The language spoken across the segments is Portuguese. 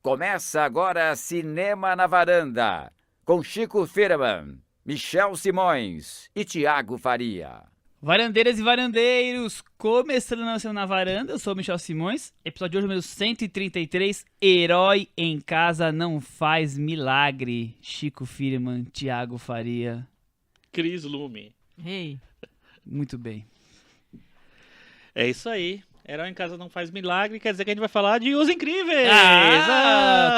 Começa agora Cinema na Varanda, com Chico Firman, Michel Simões e Thiago Faria. Varandeiras e varandeiros, começando na Cinema na Varanda, eu sou o Michel Simões, episódio de hoje número 133, Herói em Casa Não Faz Milagre, Chico Firman, Thiago Faria. Cris Lume. Hey. Muito bem. É isso aí. Herói em Casa Não Faz Milagre, quer dizer que a gente vai falar de Os Incríveis.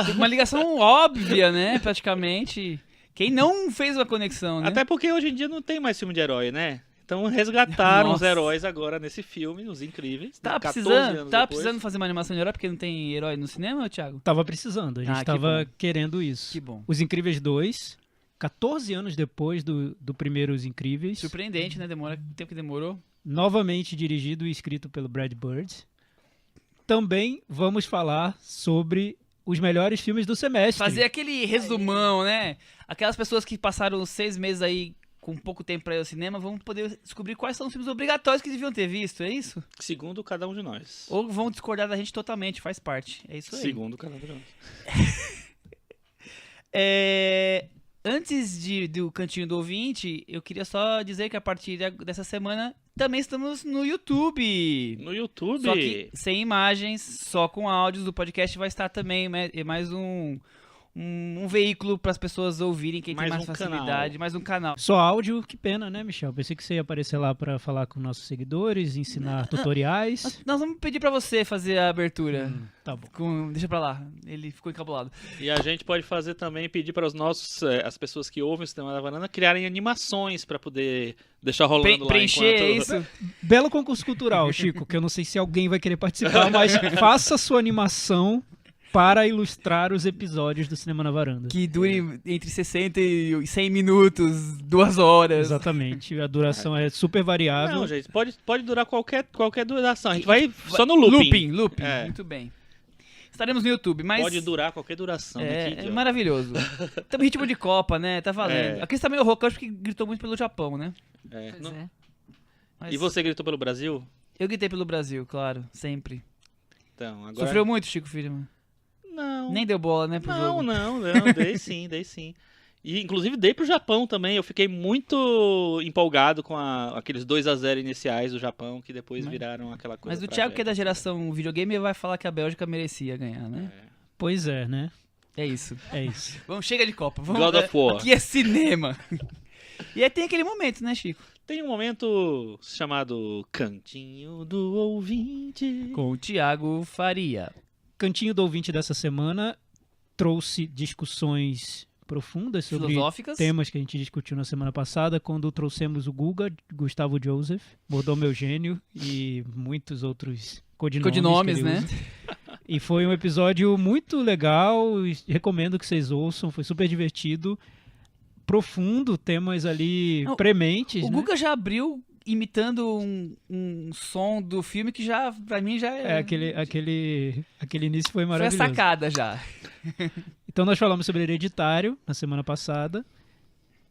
Tem uma ligação óbvia, né, praticamente. Quem não fez uma conexão, né? Até porque hoje em dia não tem mais filme de herói, né? Então resgataram os Nossa. heróis agora nesse filme, Os Incríveis. Tava 14 precisando, anos tava depois. precisando fazer uma animação de herói porque não tem herói no cinema, Thiago? Tava precisando, a gente que tava bom. querendo isso. Que bom. Os Incríveis 2, 14 anos depois do primeiro Os Incríveis. Surpreendente, né? Demora, o tempo que demorou. Novamente dirigido e escrito pelo Brad Bird. Também vamos falar sobre os melhores filmes do semestre. Fazer aquele resumão, né? Aquelas pessoas que passaram 6 meses aí com pouco tempo pra ir ao cinema vão poder descobrir quais são os filmes obrigatórios que deviam ter visto, é isso? Segundo cada um de nós. Ou vão discordar da gente totalmente, faz parte. É isso aí. Segundo cada um de nós. Antes do Cantinho do Ouvinte, eu queria só dizer que a partir dessa semana também estamos no YouTube. No YouTube. Só que sem imagens, só com áudios. Do podcast vai estar também mais um veículo para as pessoas ouvirem, quem tem Mais mais um facilidade, canal. mais um canal. Só áudio, que pena, né, Michel? Pensei que você ia aparecer lá pra falar com nossos seguidores, ensinar tutoriais. Nós vamos pedir para você fazer a abertura. Tá bom. Deixa pra lá, ele ficou encabulado. E a gente pode fazer também, pedir para as pessoas que ouvem o Cinema da Varanda criarem animações para poder deixar rolando lá Preencher, é enquanto... isso? Belo concurso cultural, Chico, que eu não sei se alguém vai querer participar, mas faça sua animação para ilustrar os episódios do Cinema na Varanda. Que dure entre 60 e 100 minutos, 2 horas. Exatamente, a duração é super variável. Não, gente, pode durar qualquer duração. A gente vai só no looping. Looping, É. muito bem. Estaremos no YouTube, mas... Pode durar qualquer duração. que É idiota. maravilhoso. Também ritmo de Copa, né? Tá valendo. É. Aqui está meio rouco, acho que gritou muito pelo Japão, né? É, Pois não- é. Mas E você gritou pelo Brasil? Eu gritei pelo Brasil, claro, sempre. Então, agora... Sofreu muito, Chico Firman. Não. Nem deu bola, né, pro jogo. Não, dei sim. E inclusive dei pro Japão também. Eu fiquei muito empolgado com aqueles 2-0 iniciais do Japão, que depois viraram aquela coisa. Mas o Thiago, que é da geração videogame, vai falar que a Bélgica merecia ganhar, né? Pois é, né? É isso. É isso. Vamos, chega de Copa. Vamos, God of War. Aqui é cinema. E aí tem aquele momento, né, Chico? Tem um momento chamado Cantinho do Ouvinte. Com o Thiago Faria. Cantinho do Ouvinte dessa semana trouxe discussões profundas sobre Filosóficas. temas que a gente discutiu na semana passada, quando trouxemos o Guga, Gustavo Joseph, Mordomo Eugênio e muitos outros codinomes Codinomes, que ele né? usa. E foi um episódio muito legal, e recomendo que vocês ouçam, foi super divertido, profundo, temas ali Não, prementes, O né? Guga já abriu imitando um som do filme que já, pra mim, já É, aquele início foi foi a maravilhoso. sacada já. Então nós falamos sobre Hereditário na semana passada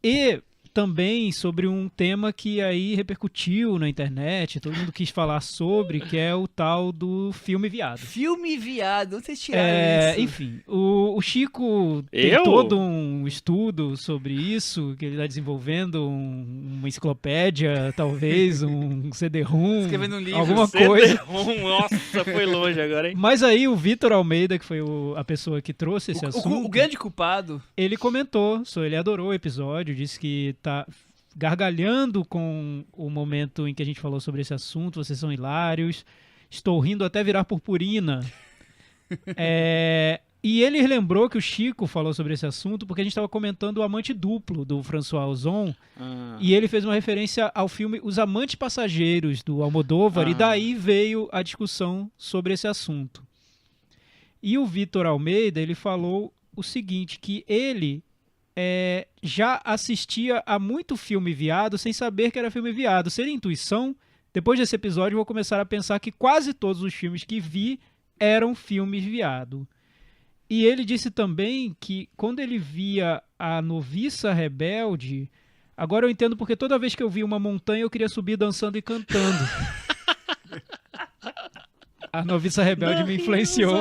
e também sobre um tema que aí repercutiu na internet, todo mundo quis falar sobre, que é o tal do filme viado. Filme viado, onde vocês tiraram isso? Enfim, o Chico tem Eu? todo um estudo sobre isso, que ele está desenvolvendo uma enciclopédia, talvez, um CD-ROM, Escrevendo um livro, alguma CD-ROM, coisa. Nossa, foi longe agora, hein? Mas aí o Vitor Almeida, que foi a pessoa que trouxe esse assunto, O grande culpado. ele comentou, ele adorou o episódio, disse que tá gargalhando com o momento em que a gente falou sobre esse assunto, vocês são hilários, estou rindo até virar purpurina. E ele lembrou que o Chico falou sobre esse assunto porque a gente estava comentando o Amante Duplo, do François Ozon, e ele fez uma referência ao filme Os Amantes Passageiros, do Almodóvar, e daí veio a discussão sobre esse assunto. E o Vitor Almeida, ele falou o seguinte, que ele já assistia a muito filme viado sem saber que era filme viado. Seria intuição? Depois desse episódio eu vou começar a pensar que quase todos os filmes que vi eram filmes viado. E ele disse também que quando ele via a Noviça Rebelde, agora eu entendo porque toda vez que eu via uma montanha eu queria subir dançando e cantando. A Noviça Rebelde me influenciou.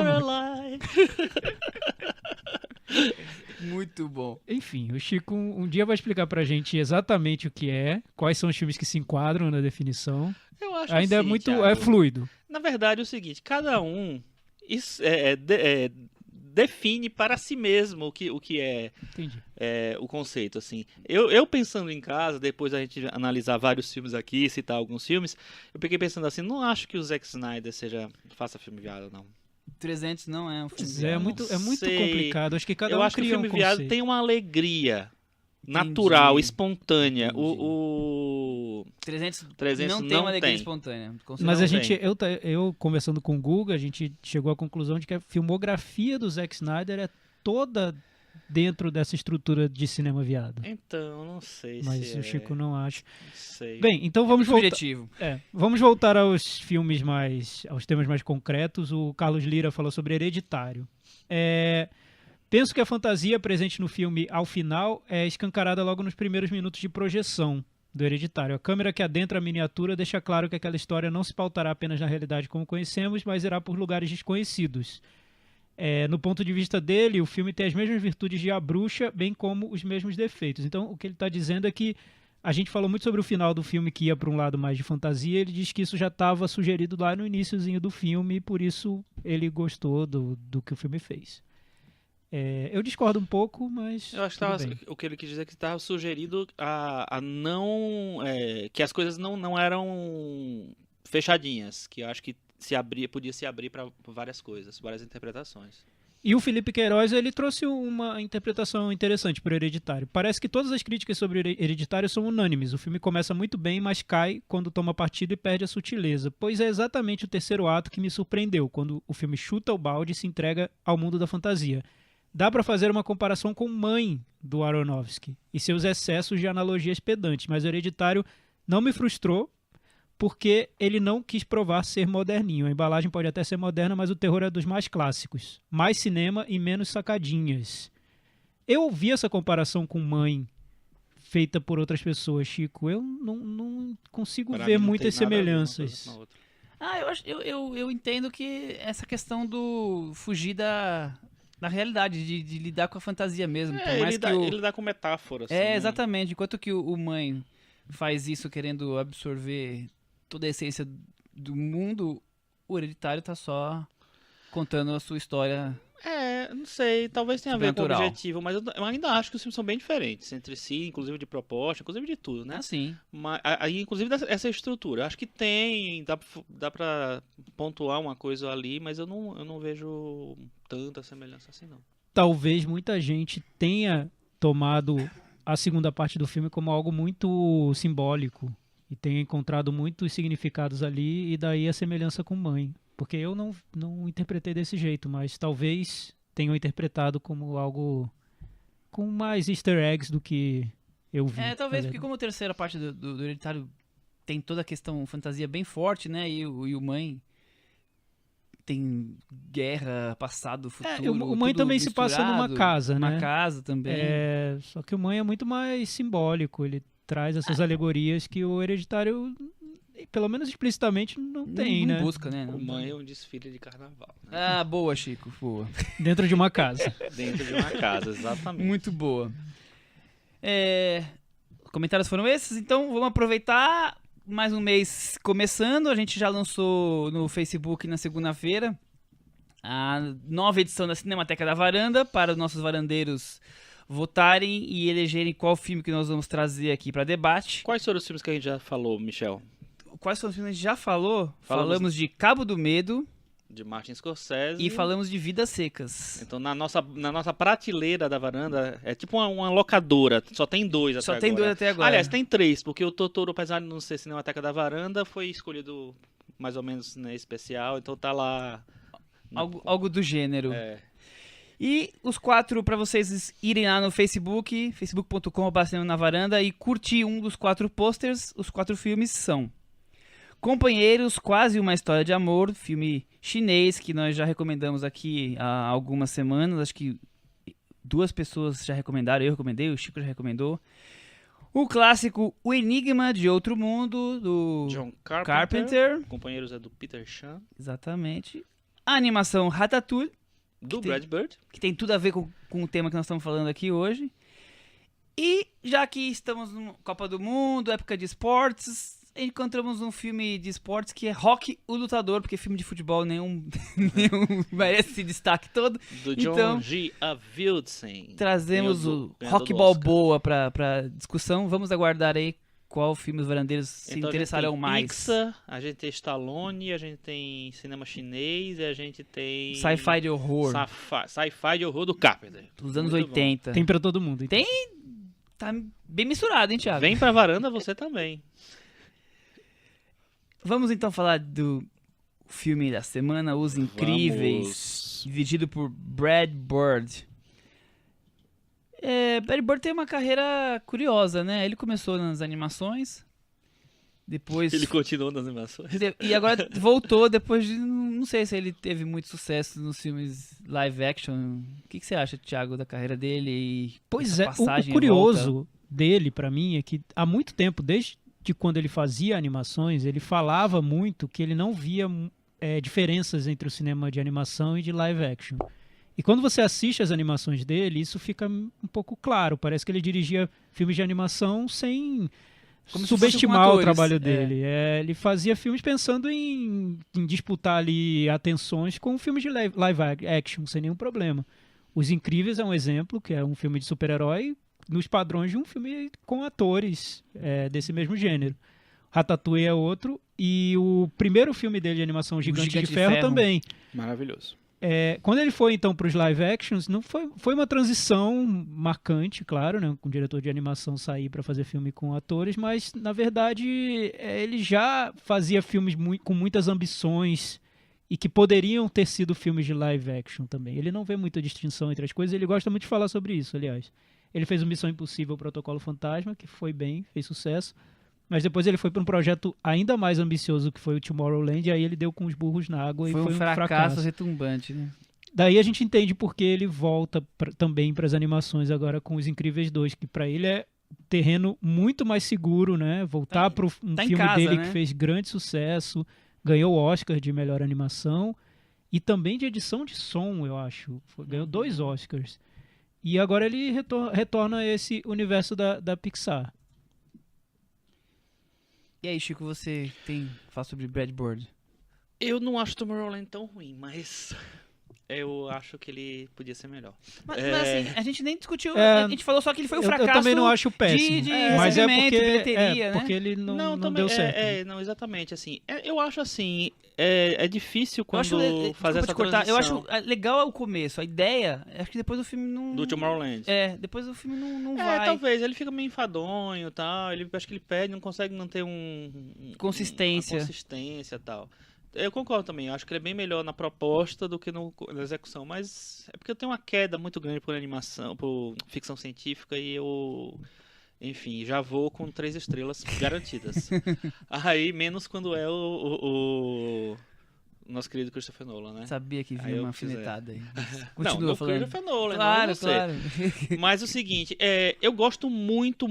Muito bom. Enfim, o Chico um dia vai explicar pra gente exatamente o que é, quais são os filmes que se enquadram na definição. Eu acho Ainda assim, é muito Thiago, fluido. Na verdade é o seguinte, cada um define para si mesmo o que é Entendi. o conceito, assim. Eu pensando em casa, depois da gente analisar vários filmes aqui, citar alguns filmes, eu fiquei pensando assim, não acho que o Zack Snyder faça filme viado, não. 300 não é um filme. Pois é muito sei. complicado. Acho que cada Eu um acho que o cria filme um viado conceito. tem uma alegria natural, Entendi. espontânea. Entendi. O 300 300 não tem uma alegria tem. espontânea. Mas não a gente, tem. eu conversando com o Guga, a gente chegou à conclusão de que a filmografia do Zack Snyder é toda dentro dessa estrutura de cinema viado. Então, não sei Mas se o Chico não acha. Não sei. Bem, então vamos voltar. Subjetivo. Vamos voltar aos filmes aos temas mais concretos. O Carlos Lira falou sobre Hereditário. Penso que a fantasia presente no filme ao final é escancarada logo nos primeiros minutos de projeção do Hereditário. A câmera que adentra a miniatura deixa claro que aquela história não se pautará apenas na realidade como conhecemos, mas irá por lugares desconhecidos. No ponto de vista dele, o filme tem as mesmas virtudes de A Bruxa, bem como os mesmos defeitos. Então, o que ele está dizendo é que a gente falou muito sobre o final do filme que ia para um lado mais de fantasia. Ele diz que isso já estava sugerido lá no iniciozinho do filme e por isso ele gostou do que o filme fez. Eu discordo um pouco, mas Eu acho tudo bem. que o que ele quis dizer é que estava sugerido a não. Que as coisas não eram fechadinhas. Que eu acho que podia se abrir para várias coisas, várias interpretações. E o Felipe Queiroz, ele trouxe uma interpretação interessante para o Hereditário. Parece que todas as críticas sobre Hereditário são unânimes. O filme começa muito bem, mas cai quando toma partido e perde a sutileza. Pois é exatamente o terceiro ato que me surpreendeu, quando o filme chuta o balde e se entrega ao mundo da fantasia. Dá para fazer uma comparação com Mãe, do Aronofsky, e seus excessos de analogias pedantes, mas o Hereditário não me frustrou, porque ele não quis provar ser moderninho. A embalagem pode até ser moderna, mas o terror é dos mais clássicos. Mais cinema e menos sacadinhas. Eu ouvi essa comparação com Mãe, feita por outras pessoas, Chico. Eu não consigo Pra ver mim não muitas tem nada a ver uma coisa semelhanças. com a outra. Eu entendo que essa questão do fugir da realidade, de lidar com a fantasia mesmo. Por mais Ele dá com metáforas. exatamente. Enquanto que o Mãe faz isso querendo absorver toda a essência do mundo, o Hereditário tá só contando a sua história. Não sei, talvez tenha a ver com o Sobrenatural. objetivo, mas eu ainda acho que os filmes são bem diferentes entre si, inclusive de proposta, inclusive de tudo, né? Assim. Mas, aí, inclusive essa estrutura. Acho que dá pra pontuar uma coisa ali, mas eu não vejo tanta semelhança assim, não. Talvez muita gente tenha tomado a segunda parte do filme como algo muito simbólico e tenha encontrado muitos significados ali, e daí a semelhança com Mãe. Porque eu não interpretei desse jeito, mas talvez tenham interpretado como algo com mais easter eggs do que eu vi. Talvez porque como a terceira parte do Hereditário tem toda a questão fantasia bem forte, né? E o Mãe tem guerra, passado, futuro. O Mãe tudo também se passa numa misturado. casa, né? Uma casa também. Só que o Mãe é muito mais simbólico. Ele traz essas alegorias que o Hereditário, pelo menos explicitamente, não tem, não né? busca, né? O Mãe é um desfile de carnaval, né? Ah, boa, Chico, boa. Dentro de uma casa. Dentro de uma casa, exatamente. Muito boa. Comentários foram esses, então vamos aproveitar mais um mês começando. A gente já lançou no Facebook na segunda-feira a nova edição da Cinemateca da Varanda para os nossos varandeiros votarem e elegerem qual filme que nós vamos trazer aqui para debate. Quais foram os filmes que a gente já falou, Michel? Quais foram os filmes que a gente já falou? Falamos Falamos de Cabo do Medo De Martin Scorsese. e falamos de Vidas Secas. Então na nossa prateleira da varanda é tipo uma locadora, só tem dois até Só agora. tem dois até agora. Aliás, tem três, porque o Totoro, apesar de não ser Cinemateca da Varanda, foi escolhido mais ou menos especial, então tá lá. Algo do gênero. E os 4 para vocês irem lá no Facebook, facebook.com/cinema na varanda, e curtir um dos 4 posters. Os 4 filmes são Companheiros, Quase Uma História de Amor, filme chinês que nós já recomendamos aqui há algumas semanas. Acho que 2 pessoas já recomendaram, eu recomendei, o Chico já recomendou. O clássico O Enigma de Outro Mundo, do John Carpenter. Companheiros é do Peter Chan. Exatamente. A animação Ratatouille, Do Brad Bird. Que tem tudo a ver com o tema que nós estamos falando aqui hoje. E já que estamos na Copa do Mundo, época de esportes, encontramos um filme de esportes que é Rocky, o Lutador, porque filme de futebol nenhum merece esse destaque todo. Do John Então, G. Avildsen. Trazemos Ganhador o Rocky do Balboa pra discussão. Vamos aguardar aí qual filme os varandeiros se Então, interessarão mais. Pixar, a gente tem Stallone, a gente tem cinema chinês e a gente tem... Sci-fi de horror. Sci-fi de horror do Carpenter. Dos anos Muito bom. 80. Tem pra todo mundo. Então. Tá bem misturado, hein, Thiago? Vem pra varanda você também. Vamos então falar do filme da semana, Os Incríveis, dirigido por Brad Bird. Brad Bird tem uma carreira curiosa, né? Ele começou nas animações, depois... Ele continuou nas animações. E agora voltou depois de... Não sei se ele teve muito sucesso nos filmes live action. O que você acha, Thiago, da carreira dele? E Pois essa é, passagem o curioso e volta? dele, pra mim, é que há muito tempo, desde quando ele fazia animações, ele falava muito que ele não via diferenças entre o cinema de animação e de live action. E quando você assiste as animações dele, isso fica um pouco claro. Parece que ele dirigia filmes de animação sem Como se subestimar fosse com o atores, trabalho dele. Ele fazia filmes pensando em disputar ali atenções com filmes de live action, sem nenhum problema. Os Incríveis é um exemplo, que é um filme de super-herói nos padrões de um filme com atores desse mesmo gênero. Ratatouille é outro, e o primeiro filme dele de animação, Gigante de Ferro, também. Maravilhoso. Quando ele foi, então, para os live actions, não foi uma transição marcante, claro, né, com o diretor de animação sair para fazer filme com atores, mas, na verdade, ele já fazia filmes com muitas ambições e que poderiam ter sido filmes de live action também. Ele não vê muita distinção entre as coisas, ele gosta muito de falar sobre isso, aliás. Ele fez o Missão Impossível, Protocolo Fantasma, que foi bem, fez sucesso, mas depois ele foi para um projeto ainda mais ambicioso, que foi o Tomorrowland, e aí ele deu com os burros na água e foi um fracasso retumbante, né? Daí a gente entende porque ele volta também para as animações agora com Os Incríveis 2, que para ele é terreno muito mais seguro, né? Voltar para um filme casa, dele, né? que fez grande sucesso, ganhou o Oscar de melhor animação e também de edição de som, eu acho. Ganhou 2 Oscars. E agora ele retorna a esse universo da Pixar. E aí, Chico, você tem que falar sobre Brad Bird? Eu não acho Tomorrowland tão ruim, mas eu acho que ele podia ser melhor. Mas assim, a gente nem discutiu, a gente falou só que ele foi um fracasso. Eu também não acho péssimo, de mas é recebimento, bilheteria, né? porque ele não também, deu certo. não, exatamente, assim, eu acho assim, é difícil quando fazer essa transição. Eu acho legal o começo, a ideia, acho que depois do filme não... Do Tomorrowland. Depois do filme não vai. Talvez, ele fica meio enfadonho e tal, acho que ele perde, não consegue manter consistência. Uma consistência e tal. Eu concordo também, eu acho que ele é bem melhor na proposta do que na execução, mas é porque eu tenho uma queda muito grande por animação, por ficção científica e eu, enfim, já vou com 3 estrelas garantidas. Aí, menos quando é o nosso querido Christopher Nolan, né? Sabia que vinha uma alfinetada aí. Não, Continua falando. Christopher Nolan, claro, não você. claro. Mas o seguinte, eu gosto muito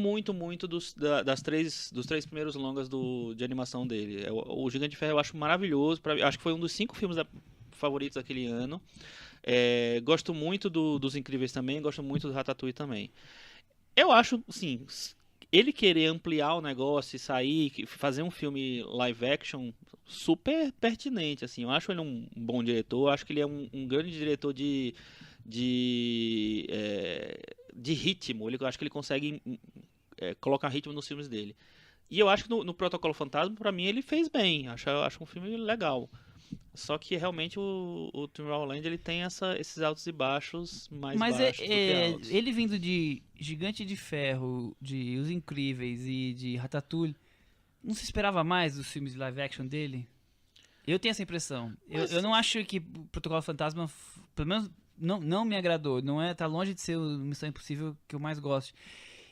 dos 3 primeiros longas de animação dele. O Gigante de Ferro eu acho maravilhoso, acho que foi um dos 5 filmes favoritos daquele ano. Gosto muito dos Incríveis também, gosto muito do Ratatouille também. Eu acho, assim, ele querer ampliar o negócio e sair, fazer um filme live action super pertinente, assim. Eu acho ele um bom diretor, acho que ele é um grande diretor de ritmo. Eu acho que ele consegue colocar ritmo nos filmes dele. E eu acho que no Protocolo Fantasma, pra mim, ele fez bem. Acho um filme legal. Só que realmente o Tomorrowland ele tem esses altos e baixos mais baixos do que altos. Ele vindo de Gigante de Ferro, de Os Incríveis e de Ratatouille, não se esperava mais dos filmes de live action dele? Eu tenho essa impressão. Eu não acho que o Protocolo Fantasma, pelo menos, não me agradou. Tá longe de ser o Missão Impossível que eu mais gosto.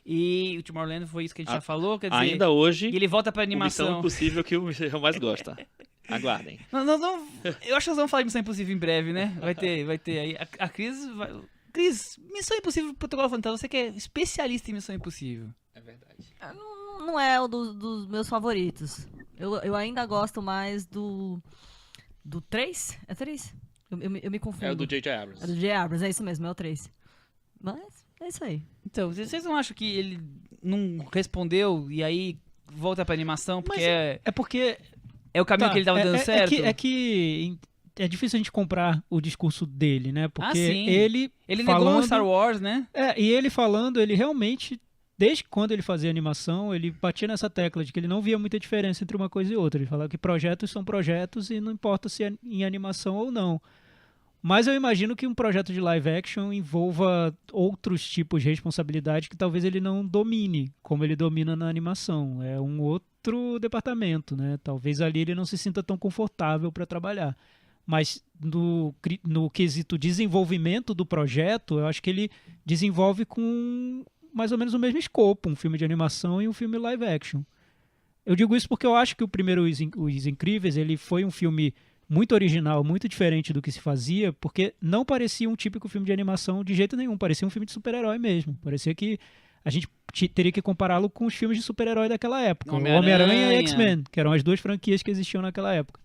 E o Tomorrowland foi isso que a gente já falou, quer dizer... Ainda hoje, e ele volta pra animação. Missão Impossível que o Michel mais gosta. Aguardem. Não, eu acho que nós vamos falar de Missão Impossível em breve, né? Vai ter aí. A Cris vai... Cris, Missão Impossível, Protocolo Fantasma, você que é especialista em Missão Impossível. É verdade. Não é um dos meus favoritos. Eu ainda gosto mais do 3? É 3? Eu me confundo. É o do J.J. Abrams. É do J. Abrams, é isso mesmo, é o 3. Mas é isso aí. Então, vocês não acham que ele não respondeu e aí volta pra animação porque É porque é o caminho que ele tava dando certo? É que é difícil a gente comprar o discurso dele, né? Porque sim. ele negou o Star Wars, né? E ele falando, ele realmente, desde quando ele fazia animação, ele batia nessa tecla de que ele não via muita diferença entre uma coisa e outra. Ele falava que projetos são projetos e não importa se é em animação ou não. Mas eu imagino que um projeto de live action envolva outros tipos de responsabilidade que talvez ele não domine, como ele domina na animação. É um outro departamento, né? Talvez ali ele não se sinta tão confortável para trabalhar. Mas no quesito desenvolvimento do projeto, eu acho que ele desenvolve com mais ou menos o mesmo escopo, um filme de animação e um filme live action. Eu digo isso porque eu acho que o primeiro Os Incríveis ele foi um filme muito original, muito diferente do que se fazia, porque não parecia um típico filme de animação de jeito nenhum, parecia um filme de super-herói mesmo. Parecia que a gente teria que compará-lo com os filmes de super-herói daquela época. Homem-Aranha e X-Men, que eram as duas franquias que existiam naquela época.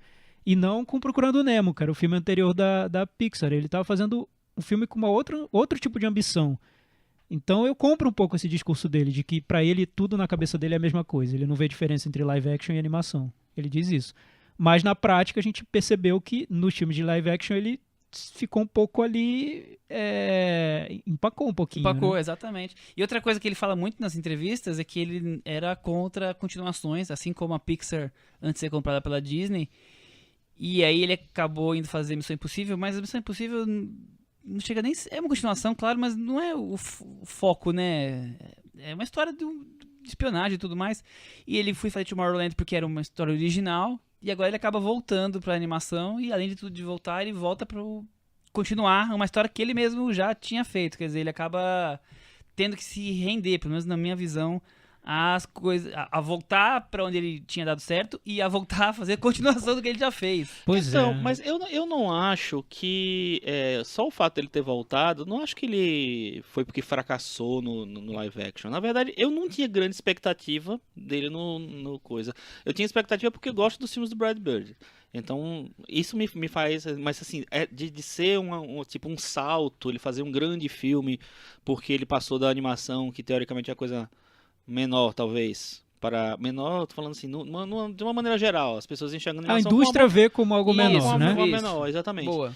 E não com Procurando Nemo, que era o filme anterior da Pixar. Ele estava fazendo um filme com outro tipo de ambição. Então eu compro um pouco esse discurso dele, de que pra ele tudo na cabeça dele é a mesma coisa. Ele não vê diferença entre live action e animação. Ele diz isso. Mas na prática a gente percebeu que nos filmes de live action ele ficou um pouco ali, empacou um pouquinho. Empacou, né? exatamente. E outra coisa que ele fala muito nas entrevistas é que ele era contra continuações, assim como a Pixar antes de ser comprada pela Disney. E aí ele acabou indo fazer Missão Impossível, mas a Missão Impossível não chega nem... É uma continuação, claro, mas não é o foco, né? É uma história de espionagem e tudo mais. E ele foi fazer Tomorrowland porque era uma história original. E agora ele acaba voltando pra animação. E além de tudo de voltar, ele volta pra continuar uma história que ele mesmo já tinha feito. Quer dizer, ele acaba tendo que se render, pelo menos na minha visão, as coisas, a voltar pra onde ele tinha dado certo e a voltar a fazer a continuação do que ele já fez. Pois Então, é. mas eu não acho que só o fato dele ter voltado, não acho que ele foi porque fracassou no live action. Na verdade, eu não tinha grande expectativa dele no coisa. Eu tinha expectativa porque eu gosto dos filmes do Brad Bird. Então, isso me faz... Mas assim, de ser tipo um salto, ele fazer um grande filme porque ele passou da animação, que teoricamente é a coisa menor, talvez. Para menor, tô falando assim, de uma maneira geral, as pessoas enxergam a A animação indústria vê como algo Isso, menor, né? como Isso. menor, exatamente. Boa.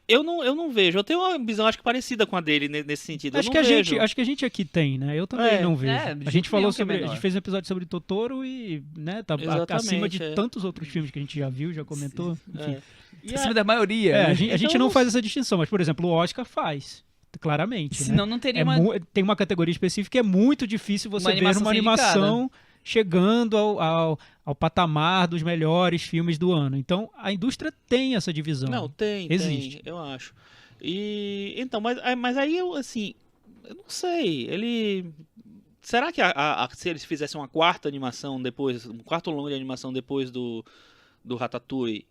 Eu não vejo. Eu tenho uma visão, acho que parecida com a dele nesse sentido. Acho eu que não vejo. acho que a gente aqui tem, né? Eu também não vejo. de A gente jeito falou nenhum que é sobre, a menor. gente fez um episódio sobre Totoro e, né, tá Exatamente, acima de tantos outros filmes que a gente já viu, já comentou. Enfim. E Acima da maioria. A né? gente Então, não faz essa distinção, mas, por exemplo, o Oscar faz, claramente. Né? Senão não teria uma... Tem uma categoria específica que é muito difícil você Uma ver animação uma ser animação chegando ao patamar dos melhores filmes do ano. Então, a indústria tem essa divisão. Não, Existe. eu acho. E então, mas aí eu assim, eu não sei. Será que se eles fizessem uma quarta animação depois, um quarto longo de animação depois do Ratatouille,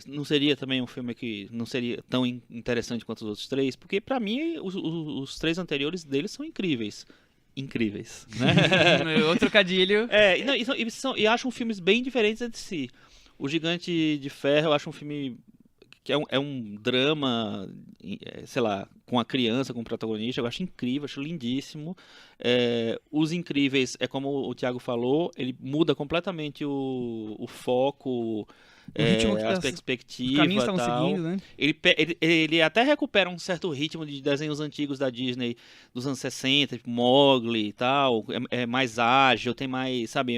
não seria também um filme que não seria tão interessante quanto os outros três? Porque pra mim os três anteriores deles são incríveis, né? Outro trocadilho. E acham filmes bem diferentes entre si. O Gigante de Ferro eu acho um filme que é um drama, sei lá, com a criança, com o protagonista. Eu acho incrível, acho lindíssimo. Os Incríveis, como o Thiago falou, ele muda completamente o foco, ritmo que a os perspectiva caminhos e estavam tal. seguindo, né? Ele até recupera um certo ritmo de desenhos antigos da Disney dos anos 60, tipo Mowgli e tal. É mais ágil, tem mais, sabe,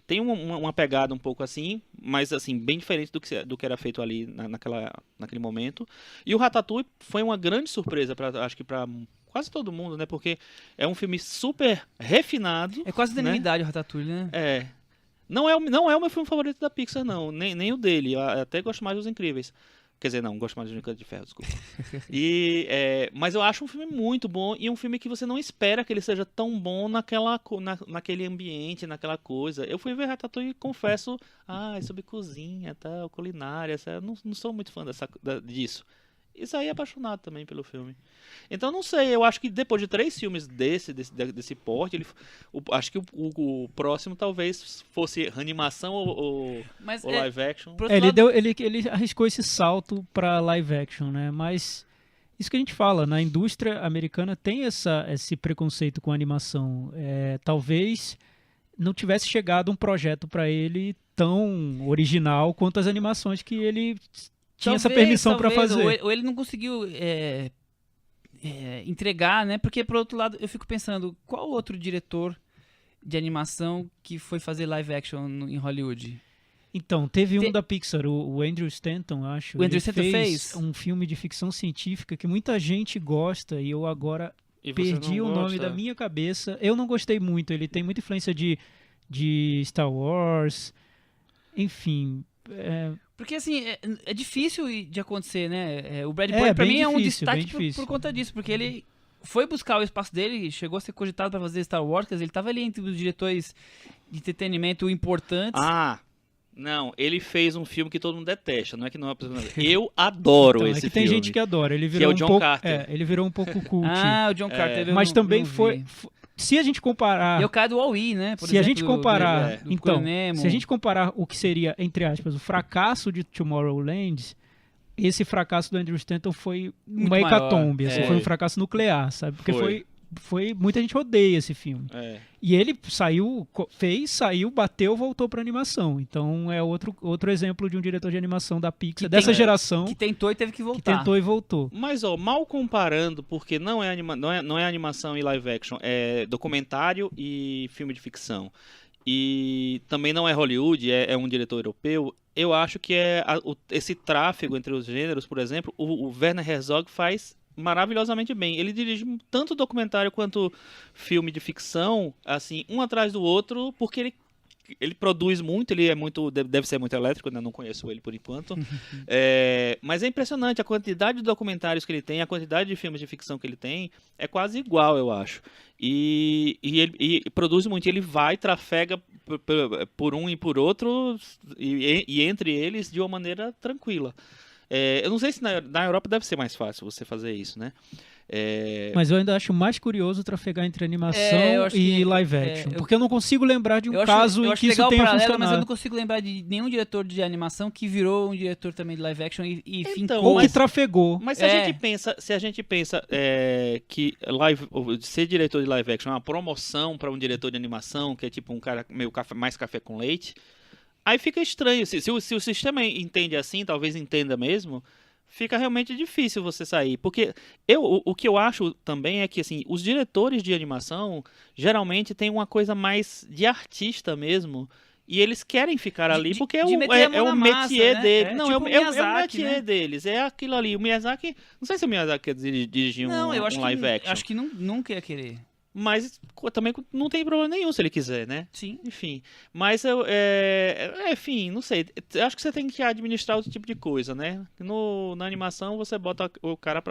tem uma pegada um pouco assim, mas assim, bem diferente do que era feito ali naquele momento. E o Ratatouille foi uma grande surpresa, acho que para quase todo mundo, né? Porque é um filme super refinado. É quase né? unanimidade o Ratatouille, né? Não é o meu filme favorito da Pixar, não. Nem o dele. Eu até gosto mais dos Incríveis. Quer dizer, não, gosto mais do Gigante de Ferro, desculpa. Mas eu acho um filme muito bom e um filme que você não espera que ele seja tão bom naquele ambiente, naquela coisa. Eu fui ver Ratatouille e confesso, é sobre cozinha, tal, culinária. Eu não sou muito fã disso. e saí apaixonado também pelo filme. Então, não sei, eu acho que depois de 3 filmes desse porte, acho que o próximo talvez fosse animação ou live action. Ele arriscou esse salto pra live action, né? Mas isso que a gente fala, na indústria americana tem esse preconceito com a animação. Talvez não tivesse chegado um projeto pra ele tão original quanto as animações que ele tinha essa permissão pra fazer. Ou ele não conseguiu entregar, né? Porque, por outro lado, eu fico pensando, qual outro diretor de animação que foi fazer live action em Hollywood? Então, teve um da Pixar, o Andrew Stanton, acho. O Andrew Stanton fez um filme de ficção científica que muita gente gosta e eu agora perdi o nome da minha cabeça. Eu não gostei muito, ele tem muita influência de Star Wars, enfim... Porque, assim, é difícil de acontecer, né? O Brad Bird, pra mim, é um destaque por conta disso, porque ele foi buscar o espaço dele, chegou a ser cogitado pra fazer Star Wars, quer dizer, ele tava ali entre os diretores de entretenimento importantes. Não, ele fez um filme que todo mundo detesta, não é que não é eu adoro esse filme. Tem gente que adora, ele virou que é o John Carter. Ele virou um pouco cult. O John Carter. Mas também foi... Se a gente comparar... E o cara do Wall-E, né? Se a gente comparar o que seria, entre aspas, o fracasso de Tomorrowland, esse fracasso do Andrew Stanton foi uma hecatombe. Foi um fracasso nuclear, sabe? Porque muita gente odeia esse filme. E ele saiu, bateu, voltou pra animação. Então é outro exemplo de um diretor de animação da Pixar, dessa geração. Que tentou e teve que voltar. Que tentou e voltou. Mas, mal comparando, porque não é animação e live action, é documentário e filme de ficção. E também não é Hollywood, é um diretor europeu. Eu acho que esse tráfego entre os gêneros, por exemplo, o Werner Herzog faz maravilhosamente bem. Ele dirige tanto documentário quanto filme de ficção, assim, um atrás do outro, porque ele produz muito, deve ser muito elétrico, né? Não conheço ele por enquanto. Mas é impressionante a quantidade de documentários que ele tem, a quantidade de filmes de ficção que ele tem, é quase igual, eu acho. E ele produz muito, ele trafega por um e por outro, e entre eles de uma maneira tranquila. Eu não sei se na Europa deve ser mais fácil você fazer isso, né? Mas eu ainda acho mais curioso trafegar entre animação e live action. Porque eu não consigo lembrar de um caso em que isso tenha funcionado. Mas eu não consigo lembrar de nenhum diretor de animação que virou um diretor também de live action e fincou. Ou que trafegou. Mas se a gente pensa que ser diretor de live action é uma promoção para um diretor de animação, que é tipo um cara meio mais café com leite, aí fica estranho. Se o sistema entende assim, talvez entenda mesmo, fica realmente difícil você sair. Porque o que eu acho também é que assim, os diretores de animação geralmente têm uma coisa mais de artista mesmo. E eles querem ficar ali porque é o métier dele. Não, tipo é o métier, né, deles. É aquilo ali. O Miyazaki... Não sei se o Miyazaki quer dirigir um live action. Acho que nunca ia querer. Mas também não tem problema nenhum se ele quiser, né? Sim. Enfim. Mas, enfim, não sei. Acho que você tem que administrar outro tipo de coisa, né? Na animação, você bota o cara